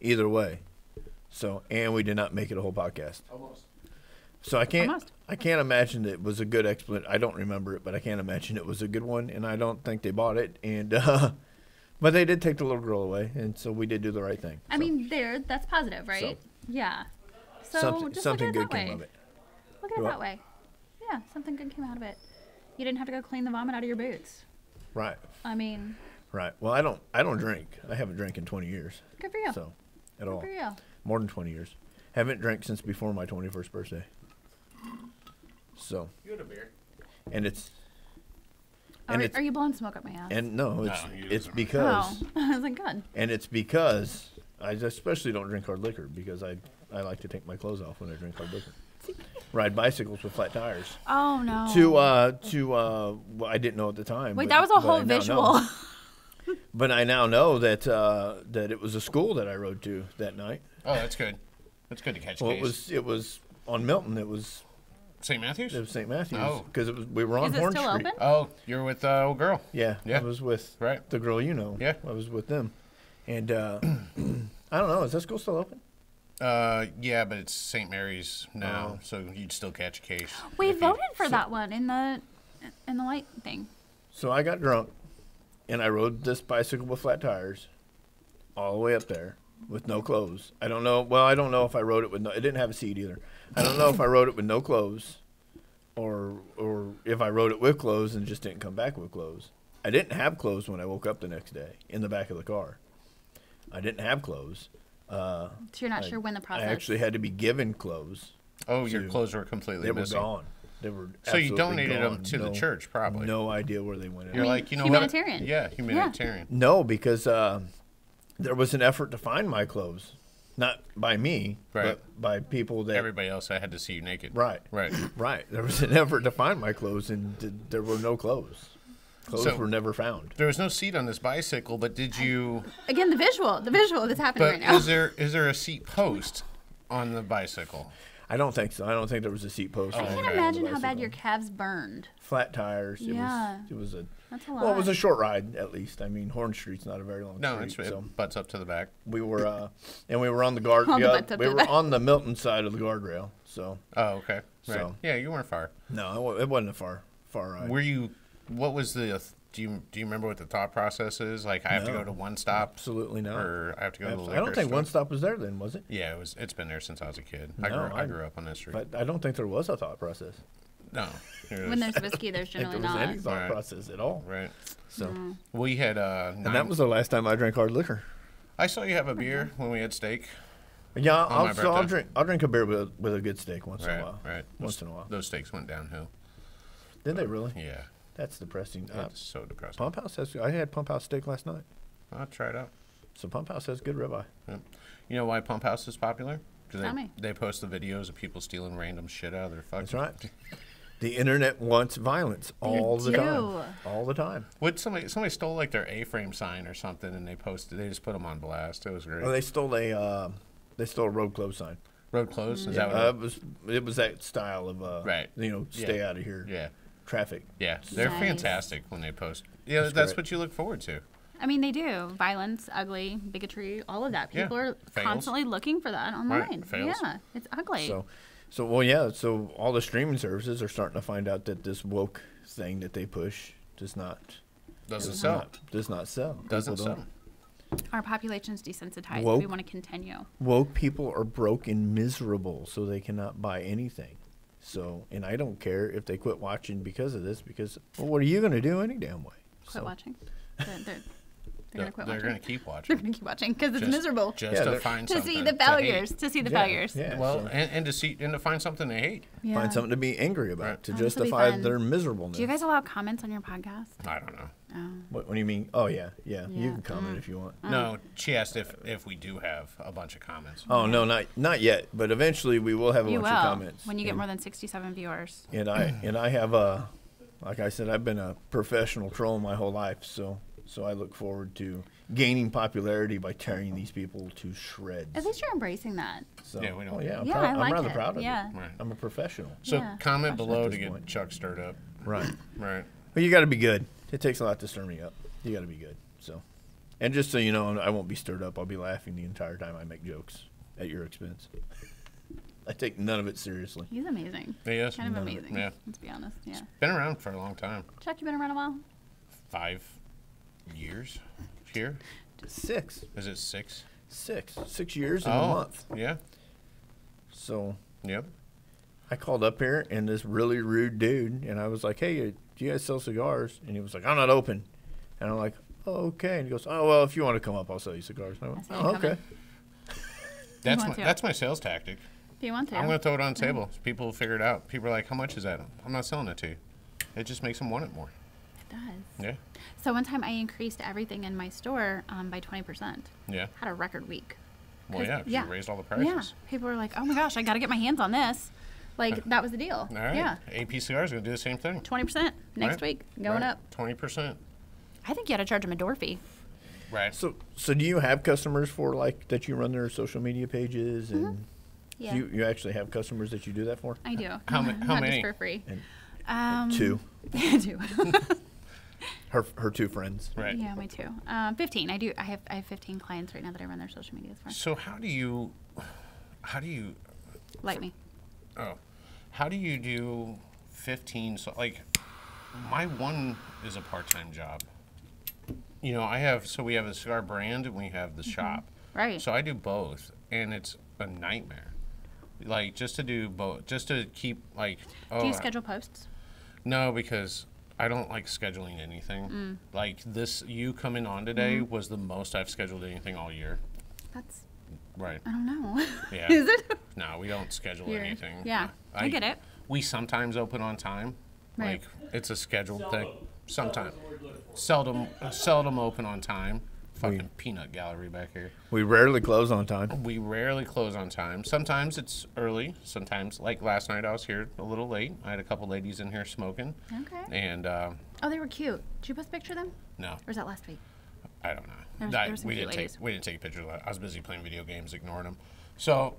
either way. So, and we did not make it a whole podcast. Almost. So I can't Almost. I can't imagine that it was a good explanation. I don't remember it, but I can't imagine it was a good one, and I don't think they bought it. And but they did take the little girl away, and so we did do the right thing. I mean, that's positive, right? So- Yeah. So something just look good at it that came way. of it. Look at it What? that way. Yeah, something good came out of it. You didn't have to go clean the vomit out of your boots. Right. I mean, Right. Well, I don't drink. I haven't drank in 20 years. good for you. So, at Good all. for you. More than 20 years. Haven't drank since before my 21st birthday. So, You had a beer. and it's Are you blowing smoke up my ass? and no, it's No, he it's doesn't. because Oh, I was like, good. and it's because I especially don't drink hard liquor because I like to take my clothes off when I drink hard liquor. Ride bicycles with flat tires. Oh no. Well, I didn't know at the time. Wait, but- that was a but whole I now visual. know. But I now know that that it was a school that I rode to that night. Oh, that's good. That's good to catch Well, case. it was on Milton. It was St. Matthews? St. Matthews Oh. because we were on Is it Horn still Street. open? Oh, you're with old girl. Yeah, Yeah. I was with Right. the girl you know. Yeah. I was with them, and I don't know. Is that school still open? Yeah, but it's St. Mary's now, Oh. so you'd still catch a case. We if you- voted for that one in the light thing. So I got drunk, and I rode this bicycle with flat tires all the way up there with no clothes. I don't know. Well, I don't know if I rode it with no. It didn't have a seat either. I don't know if I rode it with no clothes, or if I rode it with clothes and just didn't come back with clothes. I didn't have clothes when I woke up the next day in the back of the car. I didn't have clothes. So you're not sure when the I process. actually had to be given clothes. Oh, your to- clothes were completely They were missing. gone. They were So you absolutely donated them gone. to the No- church, probably. No idea where they went. You're mean, like, you know humanitarian. what? Yeah, humanitarian. No, because there was an effort to find my clothes, not by me, Right. but by people that. Everybody else, I had to see you naked. Right, Right. right. There was an effort to find my clothes, and there were no clothes. Clothes So- were never found. There was no seat on this bicycle, but did you? Again, the visual that's happening But right now. is there a seat post on the bicycle? I don't think so. I don't think there was a seat post. Oh, on I the can't okay. imagine how bad bicycle. your calves burned. Flat tires. Yeah. It was a. That's a lot. Well, it was a short ride at least. I mean, Horn Street's not a very long No, street. it's so it butts up to the back. we were, and we were on the guard. On the yeah, butts up we to the were back. on the Milton side of the guardrail. So Oh, okay. Right. So- Yeah, you weren't far. no, it wasn't a far ride. Were you? What was the? Do you remember what the thought process is? Like, I have to No. go to one stop, Absolutely not. or I have to go to the liquor I don't think store? One Stop was there then, was it? Yeah, it's been there since I was a kid. No, I grew up on that street. But I don't think there was a thought process. No. it When was- there's whiskey, there's I think generally there was not. any thought Right. process at all. right. So, We had and that was the last time I drank hard liquor. I saw you have a beer when we had steak. Yeah, On my I'll birthday. drink a beer with a good steak once in Right, a while. right. Once in a while. Those steaks went downhill. Did they really? Yeah, That's depressing. that's so depressing. Pump House has. I had Pump House steak last night. I'll try it out. So Pump House has good ribeye. Yeah. You know why Pump House is popular? Because Tell me. they post the videos of people stealing random shit out of their fucking. That's right. The internet wants violence all the do. time. All the time. What somebody stole like their A-frame sign or something, and they posted. They just put them on blast. It was great. Well, they stole a road closed sign. Road closed. Is that what? It was that style of Right. stay Yeah. out of here. Yeah. Traffic. Yeah, they're Nice. fantastic when they post. Yeah, That's that's great. what you look forward to. I mean, they do. Violence, ugly, bigotry, all of that. People are Fails. constantly looking for that online. Right. Fails. Yeah, it's ugly. So all the streaming services are starting to find out that this woke thing that they push does not sell. Doesn't People sell. don't- Our population's desensitized. Woke- We want to continue. Woke people are broke and miserable, so they cannot buy anything. So, and I don't care if they quit watching because of this, because, well, what are you going to do any damn way? Quit watching. They're going to quit They're watching. going to keep They're watching. going to keep watching because it's Just- miserable. Just Yeah, to they're- find To something see the to failures. hate. To see the Yeah, failures. yeah. Well, so and to find something they hate. Yeah. find something to be angry about, Right. to Oh, this will be justify fun. their miserableness. Do you guys allow comments on your podcast? I don't know. Oh. What do you mean? Oh, yeah. You Yeah. can comment if you want. No, she asked if we do have a bunch of comments. Oh, no, not yet, but eventually we will have a You bunch will of comments. when you get And- more than 67 viewers. And I have like I said, I've been a professional troll my whole life, so I look forward to gaining popularity by tearing these people to shreds. At least you're embracing that. So, Yeah, we don't- I'm, Yeah, proud, I I'm like rather it. proud of Yeah. it. Right. I'm a professional. So Yeah. comment below At to this get point. Chuck stirred up. Right. Right. But you got to be good. It takes a lot to stir me up. You got to be good. So, and just so you know, I won't be stirred up. I'll be laughing the entire time I make jokes at your expense. I take none of it seriously. He's amazing. He is. Kind of amazing. Yeah. Let's be honest. Yeah. Been around for a long time. Chuck, you been around a while? 5 years here. 6 Is it 6? 6 years in a month. Yeah. So Yep. I called up here, and this really rude dude, and I was like, hey, do you guys sell cigars? And he was like, I'm not open. And I'm like, oh, okay. And he goes, oh, well, if you want to come up, I'll sell you cigars. And I went, I see you oh, coming. okay. want to. That's my sales tactic. If you want to. I'm going to throw it on the table. People will figure it out. People are like, how much is that? I'm not selling it to you. It just makes them want it more. It does. Yeah. So one time I increased everything in my store by 20%. Yeah. Had a record week. Well, 'Cause- yeah, 'cause yeah. you raised all the prices. Yeah. People were like, oh my gosh, I got to get my hands on this. Like, that was the deal. All right. Yeah. AP Cigars going to do the same thing. 20% next Right. week, going Right. up. 20%. I think you had to charge them a door fee. Right. So do you have customers for, like, that you run their social media pages? And Yeah. you actually have customers that you do that for? I do. How Not many? just for free. And 2. I do. Her 2 friends. Right. Yeah, my two. 15. I have 15 clients right now that I run their social medias for. So how do you Like me. how do you do 15? So like, my one is a part-time job. You know, we have a cigar brand and we have the shop. Right. So I do both, and it's a nightmare. Like, just to do both, just to keep like. Do you schedule posts? No, because I don't like scheduling anything. Like this, you coming on today was the most I've scheduled anything all year. That's, Right. I don't know. Yeah. Is it? No, we don't schedule You're- anything. yeah, I get it. We sometimes open on time. Right. Like, it's a scheduled thing. Sometimes. Seldom open on time. Fucking peanut gallery back here. We rarely close on time. We rarely close on time. Sometimes it's early. Sometimes, like last night, I was here a little late. I had a couple ladies in here smoking. Okay. And, Oh, they were cute. Did you post a picture of them? no, Or was that last week? I don't know. There was some we cute didn't ladies. take pictures of that. I was busy playing video games, ignoring them. So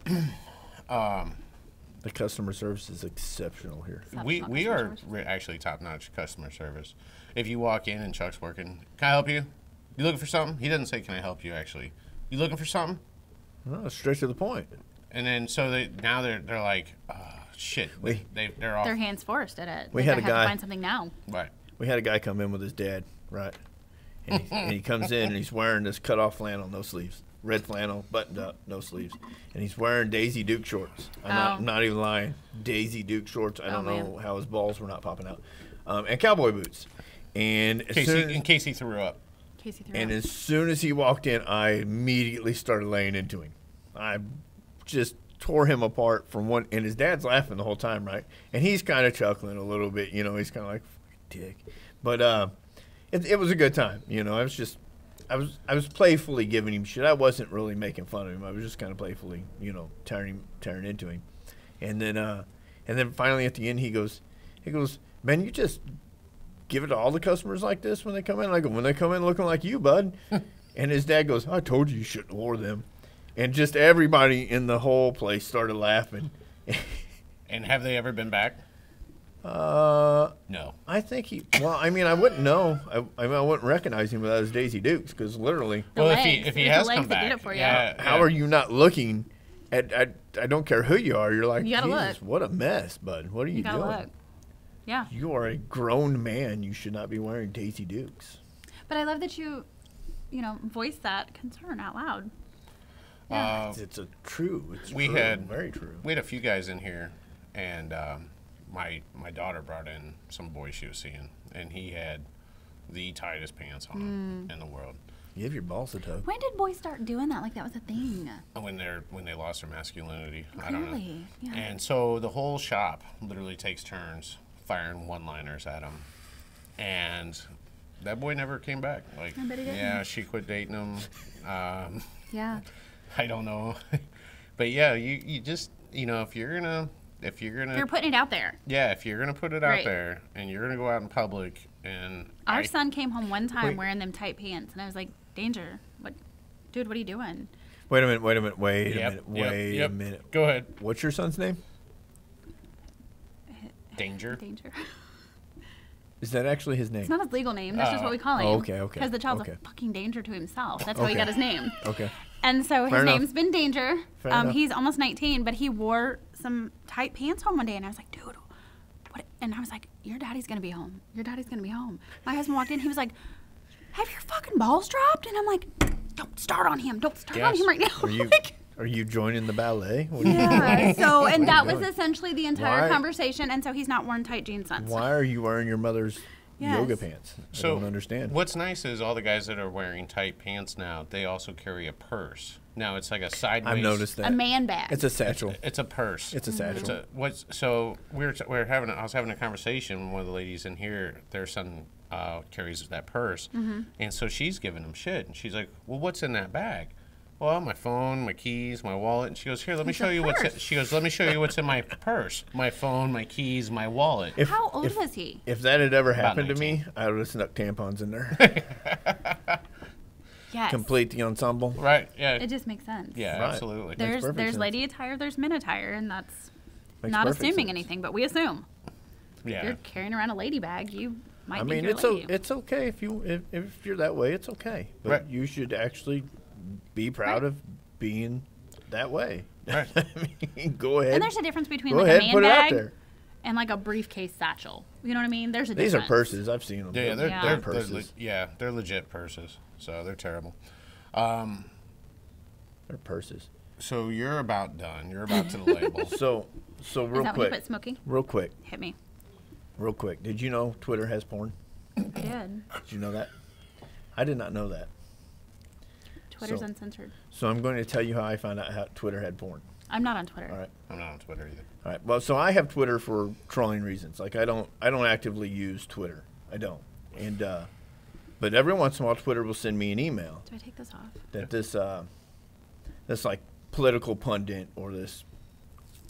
The customer service is exceptional here. we Top-notch are customer service. actually top-notch customer service. If you walk in and Chuck's working, can I help you? You looking for something? He doesn't say, can I help you, actually. You looking for something? No, straight to the point. And then so they're like, shit. They're off. Their hands forced at it. We Like, had I a have guy- to find something now. Right. We had a guy come in with his dad, right? And he comes in and he's wearing this cut-off flannel, no sleeves. Red flannel, buttoned up, no sleeves. And he's wearing Daisy Duke shorts. I'm not even lying. Daisy Duke shorts. I don't know how his balls were not popping out. And cowboy boots. And In case he threw up. Casey threw And up. as soon as he walked in, I immediately started laying into him. I just tore him apart from one, and his dad's laughing the whole time, right? And he's kind of chuckling a little bit, you know. He's kind of like, dick. But it was a good time, you know. I was playfully giving him shit. I wasn't really making fun of him. I was just kind of playfully, you know, tearing into him. And then finally at the end, he goes, man, you just give it to all the customers like this when they come in? I go, when they come in looking like you, bud. And his dad goes, I told you shouldn't have wore them. And just everybody in the whole place started laughing. And have they ever been back? No. I think he. Well, I mean, I wouldn't know. I wouldn't recognize him without his Daisy Dukes, because literally. Well, legs. if he It's the has legs come that did back, it for you. yeah. How are you not looking at? I don't care who you are. You're like, You gotta Jesus, look. what a mess, bud. What are you You gotta doing? look. Yeah. You are a grown man. You should not be wearing Daisy Dukes. But I love that you voice that concern out loud. It's true. It's We true, had very true. We had a few guys in here, and my daughter brought in some boy she was seeing, and he had the tightest pants on in the world. You have your balls to tug. When did boys start doing that? Like that was a thing. When they lost their masculinity, I don't know. Clearly, yeah. And so the whole shop literally takes turns firing one-liners at him, and that boy never came back. Like, I bet he didn't. yeah, she quit dating him. Yeah. I don't know, but yeah, you just if you're gonna You're putting it out there. yeah, if you're gonna put it out Right. there and you're gonna go out in public and Our son came home one time Wait. wearing them tight pants, and I was like, "Danger! What, dude? What are you doing?" Wait a minute. Wait a minute. Yep, Wait yep. a minute. Go ahead. What's your son's name? Danger. Danger. Is that actually his name? It's not his legal name. That's just what we call him. Oh, okay. Because the child's okay. a fucking danger to himself. That's how he Okay. got his name. Okay. And so Fair his enough. name's been Danger. Fair enough. He's almost 19, but he wore some tight pants home one day, and I was like, "Dude, what?" And I was like, "Your daddy's gonna be home. Your daddy's gonna be home." My husband walked in. He was like, "Have your fucking balls dropped?" And I'm like, "Don't start on him. Don't start on Yes. him right now." Are you Like, are you joining the ballet? What are you yeah. doing? So, What and are that you was doing? essentially the entire Why- conversation. And so he's not worn tight jeans since. Why are you wearing your mother's Yes. yoga pants? I don't understand. What's nice is all the guys that are wearing tight pants now, they also carry a purse. Now it's like a sideways. I've noticed that. A man bag. It's a satchel. It's a purse. It's a satchel. So I was having a conversation with one of the ladies in here. Their son carries that purse, and so she's giving him shit, and she's like, "Well, what's in that bag?" Well, my phone, my keys, my wallet. And she goes, "Here, let me It's show a you what's." purse. She goes, "Let me show you what's in my purse: my phone, my keys, my wallet." How old was he? If that had ever About happened to 19. me, I would have snuck tampons in there. Yes. Complete the ensemble. Right? Yeah. It just makes sense. Yeah. Right. Absolutely. Makes There's perfect sense. lady attire, there's men attire, and that's Makes not perfect assuming sense. anything, but we assume. If Yeah. you're carrying around a lady bag, you might I think mean, you're it's a lady. it's okay if you're that way. It's okay, but Right. you should actually be proud Right. of being that way. Right. I mean, go ahead. And there's a difference between Go like ahead a and man put it out bag there. and like a briefcase satchel. You know what I mean? There's a These difference. are purses. I've seen them. Yeah, they're, Yeah. they're, purses. they're yeah, they're legit purses. So they're terrible. They're purses. So you're about done. You're about to the label. So Is real that when you quick, quit smoking? real quick. Hit me. Did you know Twitter has porn? Good. Did you know that? I did not know that. Twitter's So- uncensored. So I'm going to tell you how I found out how Twitter had porn. I'm not on Twitter. All right. I'm not on Twitter either. All right. Well, so I have Twitter for trolling reasons. Like I don't actively use Twitter. I don't. And but every once in a while Twitter will send me an email Do I take this off? that this like political pundit or this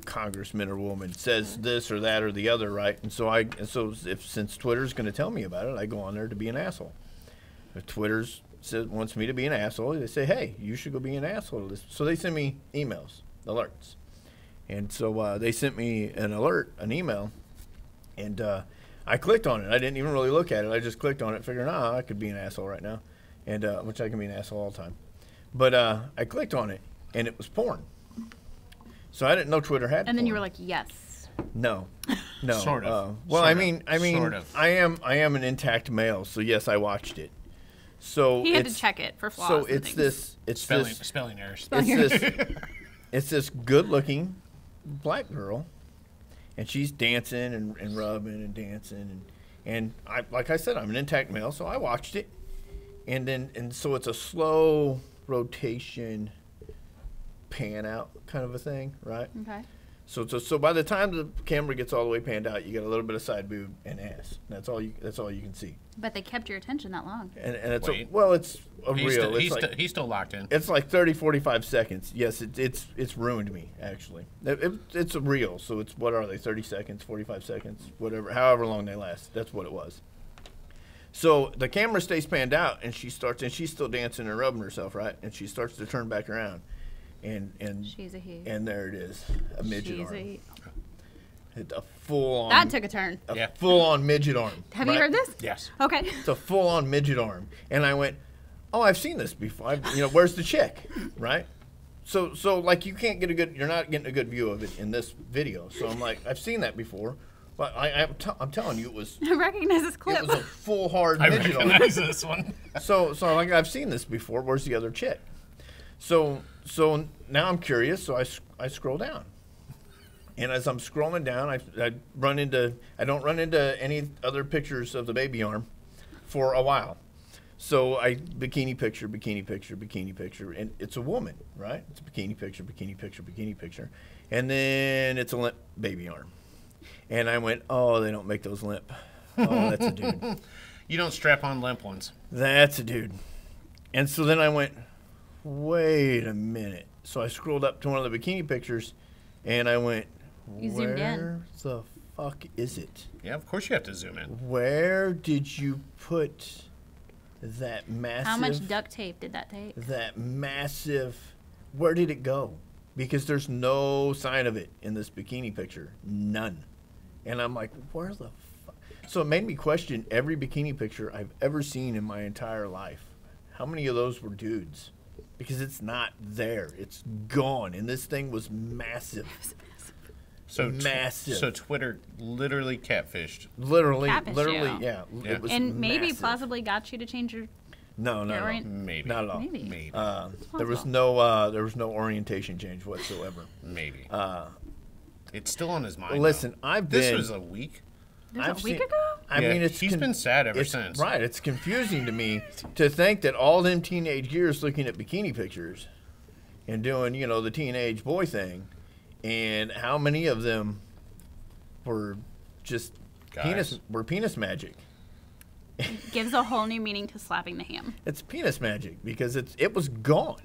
congressman or woman says this or that or the other, right? And so since Twitter's going to tell me about it, I go on there to be an asshole. If Twitter's wants me to be an asshole, they say, hey, you should go be an asshole to this. So they send me emails, alerts. And so they sent me an email, and I clicked on it. I didn't even really look at it. I just clicked on it, figuring, I could be an asshole right now, and which I can be an asshole all the time. But I clicked on it, and it was porn. So I didn't know Twitter had porn. And then you were like, yes. No. Sort of. Well, Sort I of. mean, Sort of. I am an intact male, so yes, I watched it. So He had to it's- check it for flaws. So and it's things. this. It's Spelling errors. it's this good-looking black girl, and she's dancing and rubbing and dancing and I, like I said, I'm an intact male, so I watched it, and so it's a slow rotation, pan out kind of a thing, right? Okay. So by the time the camera gets all the way panned out, you get a little bit of side boob and ass. That's all you can see. But they kept your attention that long. And it's Wait. it's a He's, reel. he's still locked in. It's like 30, 45 seconds. Yes, it's ruined me, actually. It's a reel, so it's, what are they, 30 seconds, 45 seconds, whatever, however long they last. That's what it was. So the camera stays panned out, and she's still dancing and rubbing herself, right? And she starts to turn back around, and She's a he. and there it is, a midget She's arm. A full-on. That took a turn. A full-on midget arm. Have you heard this? Yes. Okay. It's a full-on midget arm, and I went, "Oh, I've seen this before. Where's the chick?" Right? So like you're not getting a good view of it in this video. So I'm like, I've seen that before, but I'm telling you, it was. I recognize this clip. It was a full hard I midget arm. recognize this one. So I'm like, I've seen this before. Where's the other chick? So now I'm curious. So I scroll down. And as I'm scrolling down, I don't run into any other pictures of the baby arm for a while. So bikini picture, and it's a woman, right? It's a bikini picture, and then it's a limp baby arm. And I went, oh, they don't make those limp. Oh, that's a dude. You don't strap on limp ones. That's a dude. And so then I went, wait a minute. So I scrolled up to one of the bikini pictures, and I went, You zoomed in. where the fuck is it? Yeah, of course you have to zoom in. Where did you put that massive... How much duct tape did that take? That massive... Where did it go? Because there's no sign of it in this bikini picture. None. And I'm like, where the fuck? So it made me question every bikini picture I've ever seen in my entire life. How many of those were dudes? Because it's not there. It's gone. And this thing was massive. So massive. So Twitter literally catfished. Literally, Catfish, yeah. Yeah. It was And maybe massive. plausibly got you to change your No. Maybe. Not at all. maybe. There was no orientation change whatsoever. Maybe. It's still on his mind. Listen, though. I've This been. was a week. This I've a week seen- ago? I Yeah, mean, he's been sad ever it's- since. Right, it's confusing to me to think that all them teenage years looking at bikini pictures and doing, the teenage boy thing, and how many of them were just Guys. penis magic. Gives a whole new meaning to slapping the ham. It's penis magic because it was gone.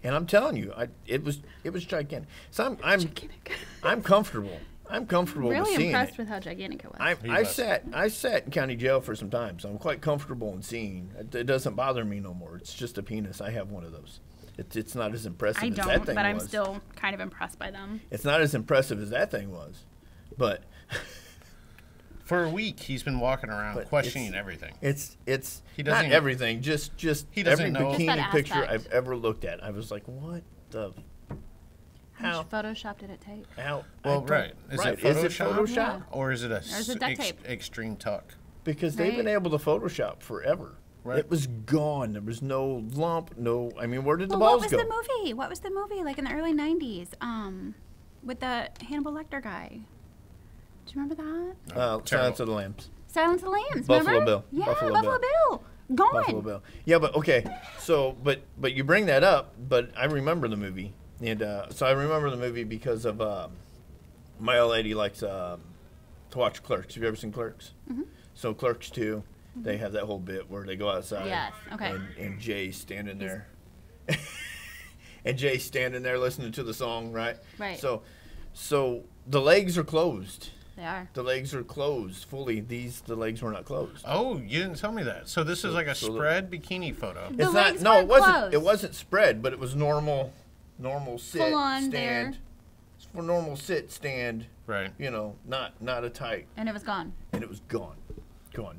And I'm telling you, it was gigantic. So I'm comfortable. I'm comfortable with Really seeing impressed it. with how gigantic it was. I sat in county jail for some time, so I'm quite comfortable in seeing. It doesn't bother me no more. It's just a penis. I have one of those. It's not as impressive I as that don't, thing but I'm was. still kind of impressed by them. It's not as impressive as that thing was, but For a week, he's been walking around But questioning everything. it's He not doesn't even- everything. Just He doesn't every know. Just that bikini picture aspect. I've ever looked at. I was like, what the? How much Photoshop did it take? How? Well, I don't- right. Is it Is it Photoshop? Photoshop? Yeah. Or is it a There's a duct tape. extreme tuck? Because they've been Right. able to Photoshop forever. Right. It was gone. There was no lump. No. I mean, where did the Well, balls what go? was the movie? What was the movie like in the early '90s? With the Hannibal Lecter guy. Do you remember that? Terrible. Silence of the Lambs. Silence of the Lambs. Buffalo remember? Bill. Yeah, Buffalo Buffalo Bill. Gone. Buffalo Bill. Yeah, but okay. So, but you bring that up. But I remember the movie, and so I remember the movie because of my old lady likes to watch Clerks. Have you ever seen Clerks? Mm-hmm. So Clerks 2, they have that whole bit where they go outside. Yes, okay. And Jay's standing there. And Jay's standing there listening to the song, right? Right. So the legs are closed. They are. The legs are closed fully. The legs were not closed. Oh, you didn't tell me that. So this is like a so the- spread bikini photo. The It's legs not. No, it weren't wasn't. closed. It wasn't spread, but it was normal sit, Full on stand. there. It's for normal sit, stand. Right. Not a tight, And it was gone. and it was gone,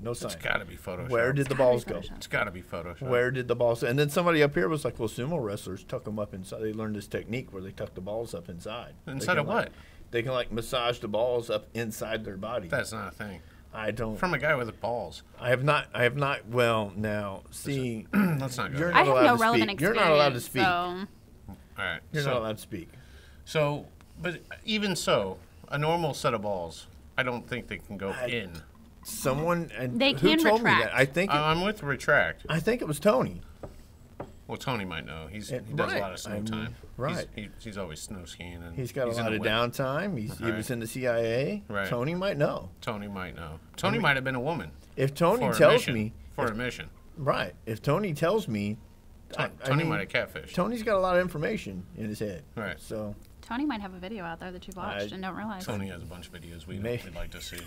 no sign. It's got to be Photoshop. Where did the gotta be balls go? Photoshop. It's got to be Photoshop. Where did the balls? And then somebody up here was like, "Well, sumo wrestlers tuck them up inside. They learned this technique where they tuck the balls up inside. Inside They of can, what? They can massage the balls up inside their body. That's not a thing. I don't. From a guy with balls. I have not. Well, now see, Let's not go. you're there. I not have allowed no to relevant speak. You're experience. not allowed to speak. So All right. You're not allowed to speak. So, but even so, a normal set of balls, I don't think they can go in. Someone and They who can told me retract. that? I'm with retract. I think it was Tony. Well, Tony might know. He does right. a lot of snow I mean, time. right. He's always snow skiing. And He's got a in lot the of winter. downtime. He Right. was in the CIA. Right. Tony might know. Tony might know. Tony might have been a woman. If Tony for a tells mission. me, For a mission. right? If Tony tells me, Tony might have catfished. Tony's got a lot of information in his head. Right. So Tony might have a video out there that you've watched and don't realize. Tony has a bunch of videos we'd like to see.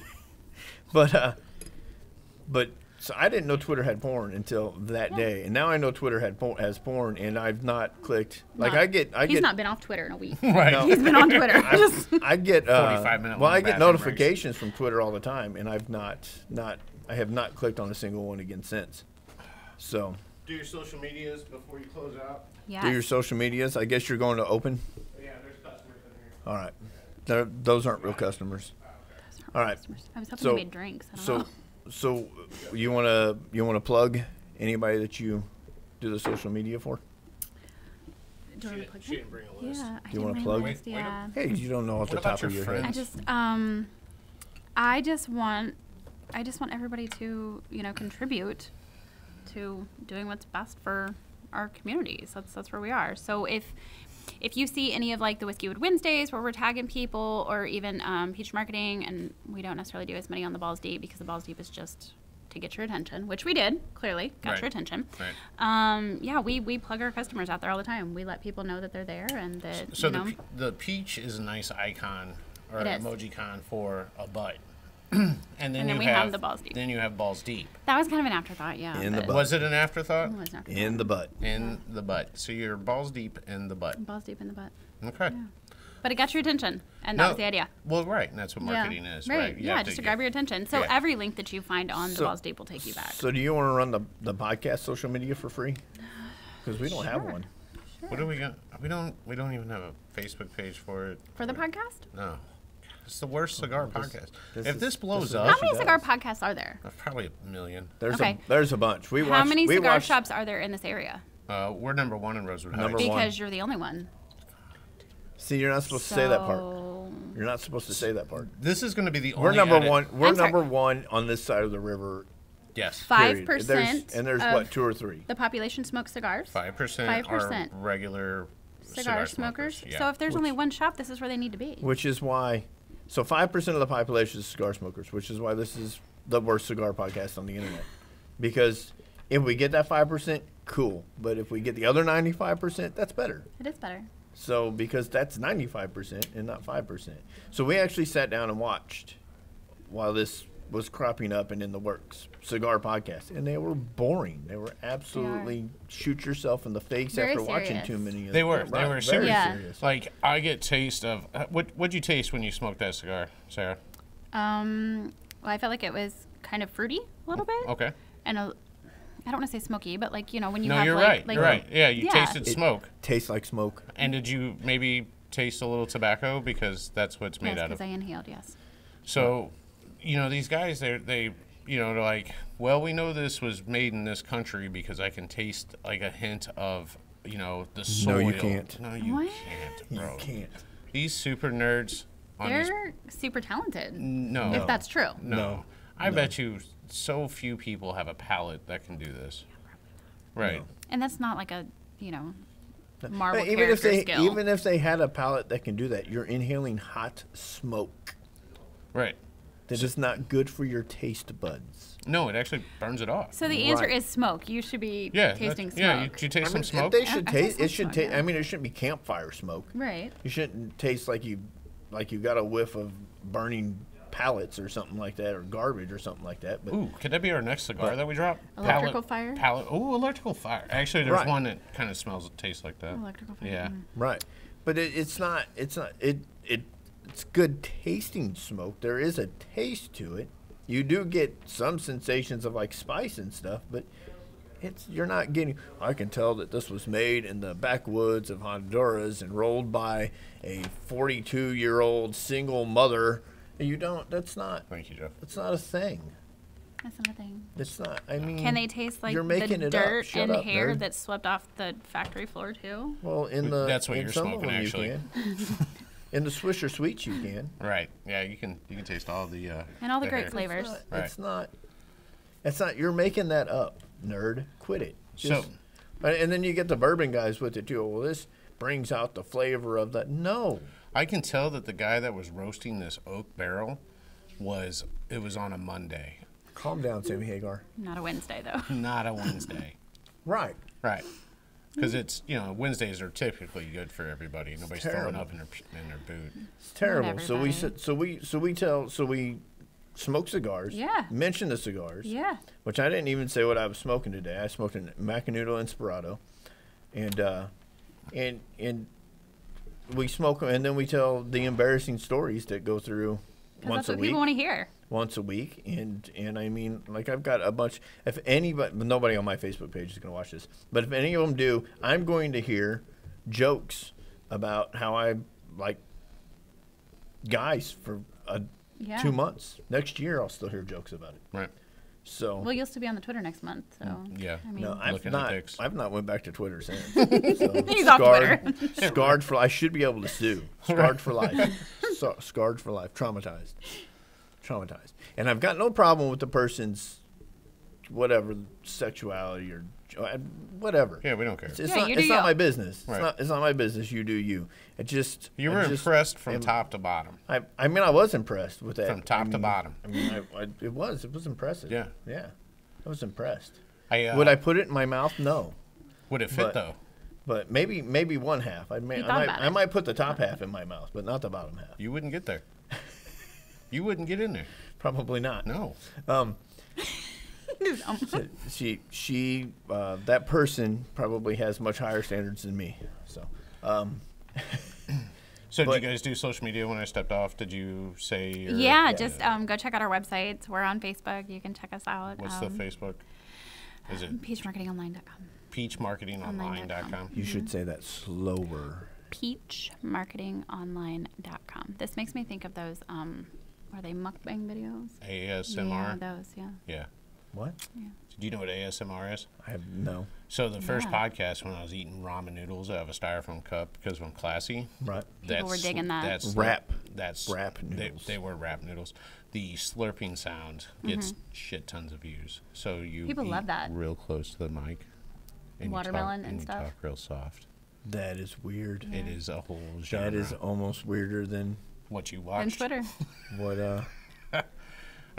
but So I didn't know Twitter had porn until that day, and now I know Twitter has porn, and I've not clicked. Like He's not been off Twitter in a week. Right. No. He's been on Twitter. I get 45-minute well, long I get bathroom notifications from Twitter all the time, and I've I have not clicked on a single one again since. So Do your social medias before you close out. Yes. do your social medias. I guess you're going to open. Yeah, there's customers in here. All right, those aren't real customers. All right. I was hoping So- they made drinks. I don't know. So you wanna plug anybody that you do the social media for? Do you want to plug She them? didn't bring a list. Yeah, I you wanna didn't plug? realize, Wait, yeah. Hey, you don't know off the What about top of your your head. friends? I just want everybody to, contribute to doing what's best for our communities. That's where we are. So if you see any of like the Whiskey Wood Wednesdays where we're tagging people, or even Peach Marketing, and we don't necessarily do as many on the Balls Deep because the Balls Deep is just to get your attention, which we did, clearly got Right. your attention. Right. Yeah, we plug our customers out there all the time. We let people know that they're there and that, So the peach is a nice icon or It is. emoji con for a butt. and then we have the Balls Deep. Then you have Balls Deep. that was kind of an afterthought, yeah. In the but butt. Was it an afterthought? it was an afterthought. In the butt. In the butt. So you're balls deep in the butt. Balls deep in the butt. Okay. But it got your attention, and that was the idea. Well, right. And that's what marketing is, right? You Yeah, have just to get- grab your attention. So yeah. every link that you find on the So- Balls Deep will take you back. So do you want to run the podcast social media for free? Because we don't have Sure. one. What do we got? We don't even have a Facebook page for it. For the podcast? No. It's the worst cigar podcast. this If is- this blows this is- up, How many does. cigar podcasts are there? probably a million. Okay. There's a bunch. How many cigar shops are there in this area? We're number one in Rosewood Heights. Number one. Because you're the only one. See, you're not supposed to say that part. So- You're not supposed to say that part. This is going to be the We're only. number edit- one. We're I'm sorry. number one on this side of the river. Yes. period. 5% And there's of what, 2 or 3? The population smokes cigars. 5% 5%. are regular Cigar smokers. Yeah. So if there's only one shop, this is where they need to be. Which is why, so 5% of the population is cigar smokers, which is why this is the worst cigar podcast on the internet. Because if we get that 5%, cool. But if we get the other 95%, that's better. It is better. So because that's 95% and not 5%. So we actually sat down and watched while this was cropping up and in the works, cigar podcasts, and they were boring. They were absolutely shoot yourself in the face Very after watching serious. too many of They them. were. They Right, were very serious. Yeah. serious. Like I get taste of what'd you taste when you smoked that cigar, Sarah? Well, I felt like it was kind of fruity a little bit. Okay. And I don't want to say smoky, but like, when you No, have you're like, right. like You're right. Yeah, you tasted It smoke. Tastes like smoke. And did you maybe taste a little tobacco because that's what it's made Yes, out because of? I inhaled, yes. So, these guys, they're like, well, we know this was made in this country because I can taste like a hint of, the soil. No, you can't. No, you What? can't, You bro. can't. These super nerds on these. They're super talented, No. if that's true. No. I bet you so few people have a palate that can do this. Right. No. And that's not like a, Marvel But character skill. even if they had a palate that can do that, you're inhaling hot smoke. Right. That is not good for your taste buds. No, it actually burns it off. So the answer Right. is smoke. You should be Yeah. tasting smoke. Yeah. You taste some smoke? They should I taste. taste It should smoke, taste. yeah. I mean, it shouldn't be campfire smoke. Right. You shouldn't taste like you got a whiff of burning pallets or something like that, or garbage or something like that. But Ooh, could that be our next cigar that we drop? Electrical fire? Palette. Ooh, electrical fire. Actually, there's Right. one that kind of smells, tastes like that. Electrical fire. Yeah. right, but it's not. It's good tasting smoke. There is a taste to it. You do get some sensations of like spice and stuff, but you're not getting. I can tell that this was made in the backwoods of Honduras and rolled by a 42-year-old single mother. You don't. That's not. Thank you, Jeff. That's not a thing. That's another thing. It's not. I mean, Can they taste like you're making the it up. dirt Shut and up, hair nerd. that's swept off the factory floor too? Well, That's what in you're some smoking, of them actually. You can. In the Swisher Sweets, you can. Right. Yeah, you can taste all the And all the great hair. flavors. Right. It's not. It's not. You're making that up, nerd. Quit it. So- And then you get the bourbon guys with it too. Well, this brings out the flavor of that. No. I can tell that the guy that was roasting this oak barrel was on a Monday, Calm down, Sammy Hagar. Not a Wednesday though. not a Wednesday. Right. Right. Because it's Wednesdays are typically good for everybody. Nobody's throwing terrible. up in their boot. It's terrible. So we everybody. said. So we smoked cigars. Yeah. Mentioned the cigars. Yeah. Which I didn't even say what I was smoking today. I smoked a Macanudo Inspirado, and we smoke them, and then we tell the embarrassing stories that go through once That's a what week. people want to hear. Once a week, and I mean, like, I've got a bunch. If anybody, nobody on my Facebook page is going to watch this, but if any of them do, I'm going to hear jokes about how I like guys for 2 months. Next year, I'll still hear jokes about it. Right. So. Well, you'll still be on the Twitter next month, so. Yeah. I mean, No, I've not went back to Twitter since. So, He's off Twitter. Scarred for. I should be able to sue. Scarred for life. Scarred for life. Traumatized. And I've got no problem with the person's whatever sexuality or whatever. Yeah, we don't care. It's not my business. Right. It's not my business. You do you. You were impressed from top to bottom. I mean, I was impressed with that. From top to bottom. I mean, it was impressive. Yeah. Yeah. I was impressed. Would I put it in my mouth? No. Would it fit though? But maybe one half. I might put the top half in my mouth, but not the bottom half. You wouldn't get there. You wouldn't get in there. Probably not. No. She that person probably has much higher standards than me. So. So did you guys do social media when I stepped off? Did you say? Just go check out our websites. We're on Facebook. You can check us out. What's the Facebook? Is it peachmarketingonline.com? peachmarketingonline.com? You should say that slower. peachmarketingonline.com. This makes me think of those, are they mukbang videos? ASMR? Yeah, those, yeah. Yeah. What? Yeah. Do you know what ASMR is? I have no. So the first podcast when I was eating ramen noodles out of a styrofoam cup because I'm classy. Right. People were digging that. That's rap. That's rap noodles. They were rap noodles. The slurping sound gets shit tons of views. So you People love that. real close to the mic. And Watermelon you talk, and you stuff. talk real soft. That is weird. It is a whole genre. That is almost weirder than what you And watched. Twitter. what. All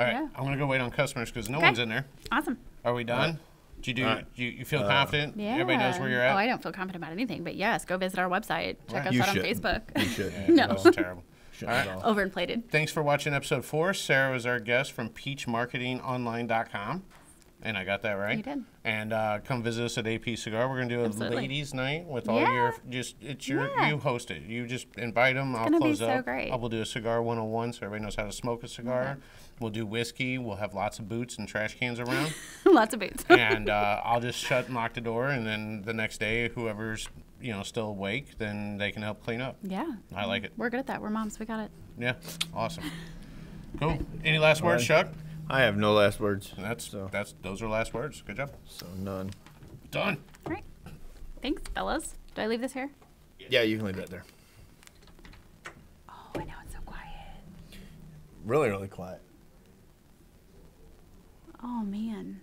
right, Yeah. I'm gonna go wait on customers because no one's in there. Awesome. Are we done? Did you do? right. You feel confident? Yeah. Everybody knows where you're at. Oh, I don't feel confident about anything, but yes, go visit our website. Check us You out on shouldn't. Facebook. You should. Yeah, No. that was terrible. Shouldn't at all. Overinflated. Thanks for watching episode 4. Sarah was our guest from peachmarketingonline.com. And I got that right. You did. And come visit us at AP Cigar. We're going to do a Absolutely. ladies' night with all Yeah. your, you host it. You just invite them. I'll gonna be close so up. great. I will do a cigar 101 so everybody knows how to smoke a cigar. Okay. We'll do whiskey. We'll have lots of boots and trash cans around. Lots of boots. And I'll just shut and lock the door. And then the next day, whoever's, still awake, then they can help clean up. Yeah. I like it. We're good at that. We're moms. We got it. Yeah. Awesome. Cool. Any last words, Chuck? I have no last words. Those are last words. Good job. So none. Done. All right. Thanks, fellas. Do I leave this here? Yeah, you can leave that there. Oh, I know. It's so quiet. Really, really quiet. Oh, man.